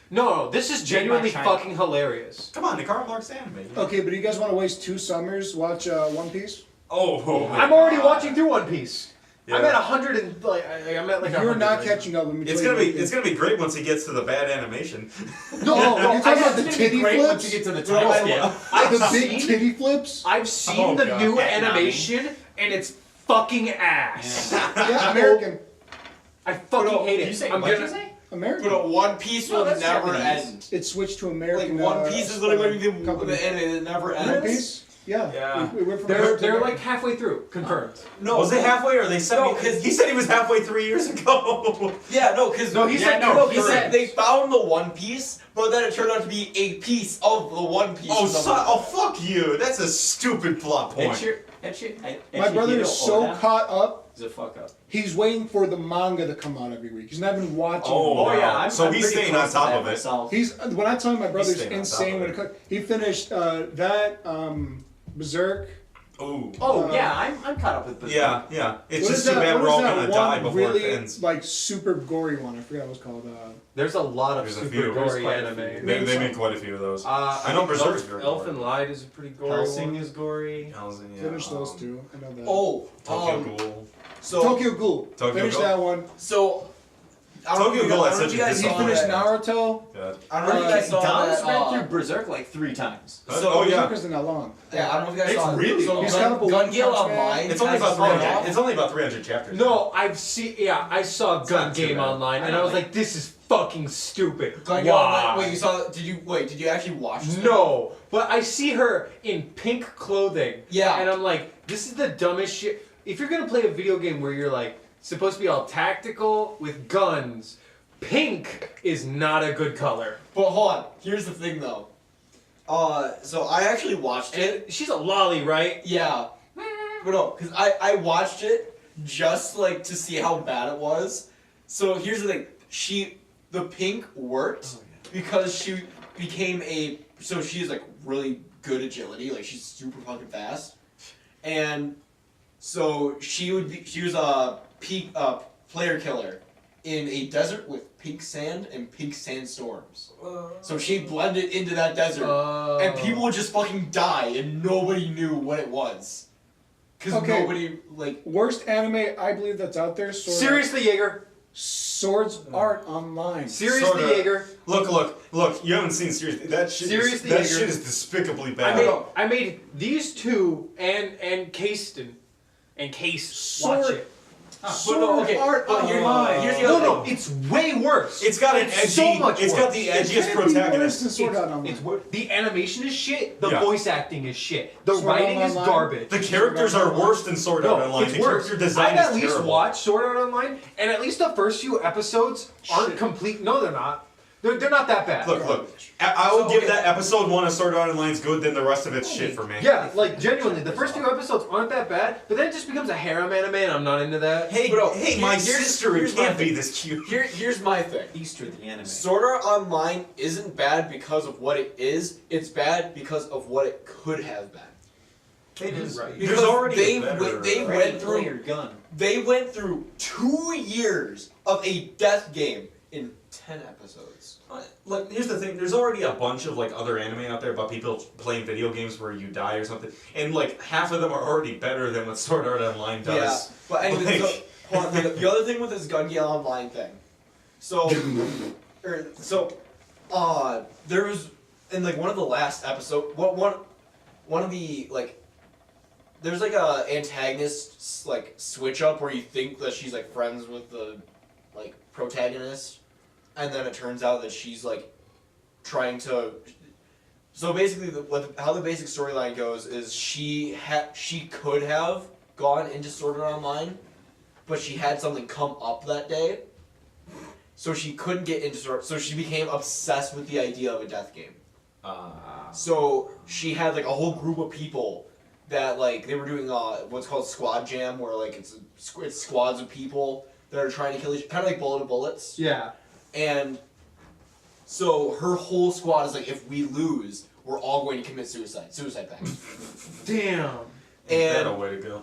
No, this is genuinely China. fucking hilarious. Come on, the Karl Marx anime. Okay, but do you guys want to waste 2 summers watch One Piece? Oh, I'm already watching through One Piece. Yeah. I'm at 100 and like I'm at like. You're 100 not right catching up. Let me It's tell gonna you be it's gonna be great once he gets to the bad animation. No, you're talking about the It's gonna be titty great once flips? you get to the time scale. The big titty flips? I've seen Oh, the God. new Heck, animation and it's fucking ass. Yeah, American. I fucking hate it. Did you say I'm what gonna. you say? American. But One Piece No, will that's never Japanese. end. It switched to Like American. One Piece is literally going to be company. the anime that never One ends. Piece? Yeah. Yeah. We went from They're American to like American. halfway through. Confirmed. No, Was it halfway or they said No, he said he was halfway 3 years ago? Yeah, no, because No, he said no, no, he because said- they found the One Piece, but then it turned out to be a piece of the One Piece. Oh, fuck you. That's a stupid plot point. My brother is so caught up, He's a fuck up. he's waiting for the manga to come out every week. He's not even watching Oh, it. yeah. So he's pretty staying on close to top that of it. myself. He's when I tell you my brother's staying on top insane of when it. it comes. He finished Berserk. Ooh. Oh yeah, I'm caught up with Berserk. Yeah. It's What just is too that- bad what we're is all that gonna one die before really, it ends. like super gory one. I forgot what it's called. There's a lot of There's a super few. gory There's quite a anime. They made quite a few of those. I know think Berserk is very Elf gory. and Lied is a pretty gory Helsing one. is gory. Helsing, yeah. Finish those two. I know that. Oh, Tokyo Ghoul. so Tokyo Ghoul. Tokyo Finish Ghoul? that one. so I don't Tokyo know Ghoul if had you such a guys He saw finished that. Naruto. God. I don't know if you guys saw Dom's that. been through Berserk like 3 times. Oh yeah. Berserk isn't that long. Yeah, I don't know if you guys It's saw it. really So long. He's got a balloon Gun Gale punch man. Online. It's only has about started 300. off. It's only about 300 chapters. No, I've seen. Yeah, I saw Gun not too Game bad. Online, I and I know, was like, "This is fucking stupid." Gun Gale Online. Why? Wait, you saw? Did you actually watch this? No, but I see her in pink clothing. Yeah. And I'm like, this is the dumbest shit. If you're gonna play a video game where you're like supposed to be all tactical with guns, pink is not a good color. But hold on. Here's the thing, though. So I actually watched it. And she's a lolly, right? Yeah. But no, because I watched it just like to see how bad it was. So here's the thing. The pink worked because she became so she's like really good agility, like she's super fucking fast. And so she was a peak player killer in a desert with pink sand and pink sandstorms. So she blended into that desert. And people would just fucking die, and nobody knew what it was. Because Okay. nobody, like... Worst anime I believe that's out there. Seriously, Jaeger. Swords Art Online. Seriously, Sorta. Jaeger. Look. You haven't seen seriously. That shit. Seriously, that Jaeger. shit is despicably bad. I made these two and Casten and Case watch Sword- it. Sword no, okay, Art but here's Online. the No, other no, thing. it's way worse. It's got an It's edgy. so much It's got worse. the It edgiest can't be worse protagonist. than Sword Art Online. It's worse. The animation is shit. The Yeah. voice acting is shit. The Sword Art writing is Online? garbage. The characters are worse than Sword Art No, Online. it's The worse. character design I've at is least terrible. watched Sword Art Online, and at least the first few episodes aren't Shit. complete. No, they're not. They're not that bad. Look. I will So, give okay. that episode 1 of Sword Art Online's good, then the rest of it's shit for me. Yeah, like genuinely, the first few episodes aren't that bad, but then it just becomes a harem anime, and I'm not into that. Hey, Bro, my here's- sister, it here's my can't be thing. this cute. Here's my thing. Easter the anime. Sword Art Online isn't bad because of what it is. It's bad because of what it could have been. It is right. Because There's already they a better- went through your gun. They went through 2 years of a death game in 10 episodes. Look, here's the thing. There's already a bunch of like other anime out there about people playing video games where you die or something, and like half of them are already better than what Sword Art Online does. Yeah, but anyway, Like- hold on, the other thing with this Gun Gale Online thing. So, there was in like one of the last episode. One of the like. There's like a antagonist like switch up where you think that she's like friends with the like protagonist, and then it turns out that she's like trying to. So basically, how the basic storyline goes is she could have gone into Sword Art Online, but she had something come up that day, so she couldn't get into so she became obsessed with the idea of a death game. So she had like a whole group of people that like they were doing what's called squad jam, where like it's squads of people that are trying to kill each, kind of like bullet to bullets. Yeah. And so her whole squad is like, if we lose, we're all going to commit suicide pact. Damn. That a And way to go.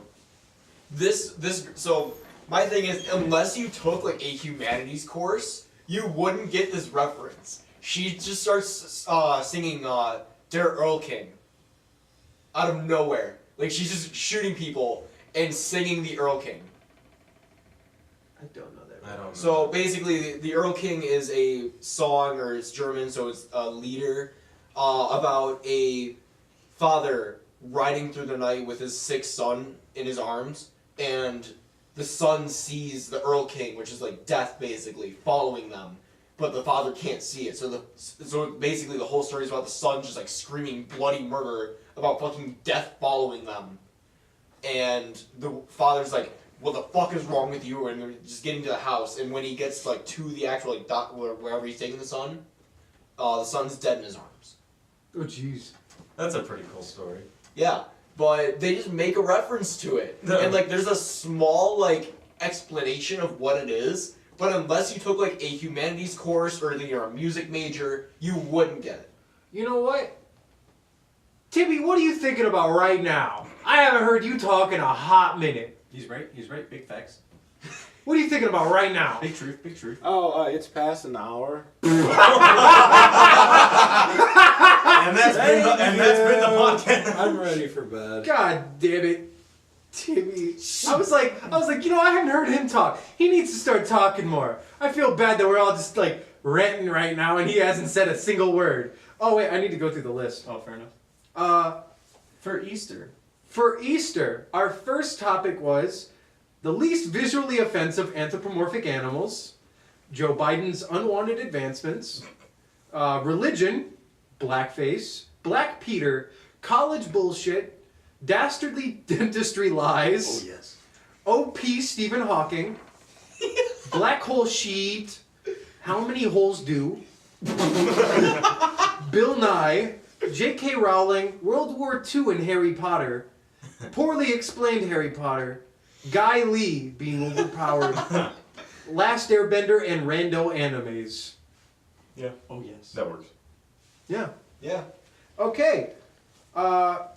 so my thing is, unless you took like a humanities course, you wouldn't get this reference. She just starts singing "Der Earl King" out of nowhere. Like she's just shooting people and singing the Earl King. I don't know that. I don't know. So basically, the Earl King is a song, or it's German, so it's a leader, about a father riding through the night with his sick son in his arms, and the son sees the Earl King, which is like death basically, following them, but the father can't see it. So basically the whole story is about the son just like screaming bloody murder about fucking death following them, and the father's like, what the fuck is wrong with you? And they're just getting to the house, and when he gets like to the actual like dock wherever he's taking the son's dead in his arms. Oh jeez. That's a pretty cool story. Yeah, but they just make a reference to it, and like there's a small like explanation of what it is, but unless you took like a humanities course or you're a music major, you wouldn't get it. You know what? Timmy, what are you thinking about right now? I haven't heard you talk in a hot minute. He's right, big facts. What are you thinking about right now? Big truth, big truth. Oh, it's past an hour. And that's been the podcast. I'm ready for bed. God damn it, Timmy. I was like, you know, I haven't heard him talk. He needs to start talking more. I feel bad that we're all just like ranting right now and he hasn't said a single word. Oh wait, I need to go through the list. Oh, fair enough. For Easter, our first topic was the least visually offensive anthropomorphic animals, Joe Biden's unwanted advancements, religion, blackface, Black Peter, college bullshit, dastardly dentistry lies, Oh yes. OP Stephen Hawking, black hole sheet, how many holes do, Bill Nye, J.K. Rowling, World War II and Harry Potter, poorly explained Harry Potter, Guy Lee being overpowered, Last Airbender, and rando animes. Yeah. Oh yes. That works. Yeah. Yeah. Okay. And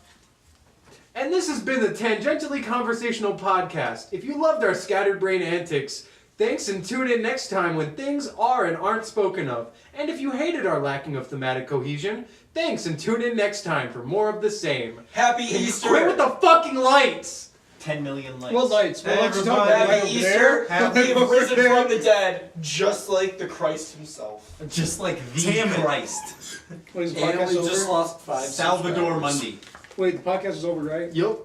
this has been the Tangentially Conversational podcast. If you loved our scattered brain antics, thanks and tune in next time when things are and aren't spoken of. And if you hated our lacking of thematic cohesion, thanks and tune in next time for more of the same. Happy Easter. Quit with the fucking lights! 10 million likes. Well, lights. Well, let's talk Happy right over Easter. there. Happy risen from the dead, just like the Christ himself. Just like the Damn it. Christ. What is the And podcast we over? just lost 5 Salvador subscribers. Mundi. Wait, the podcast is over, right? Yup.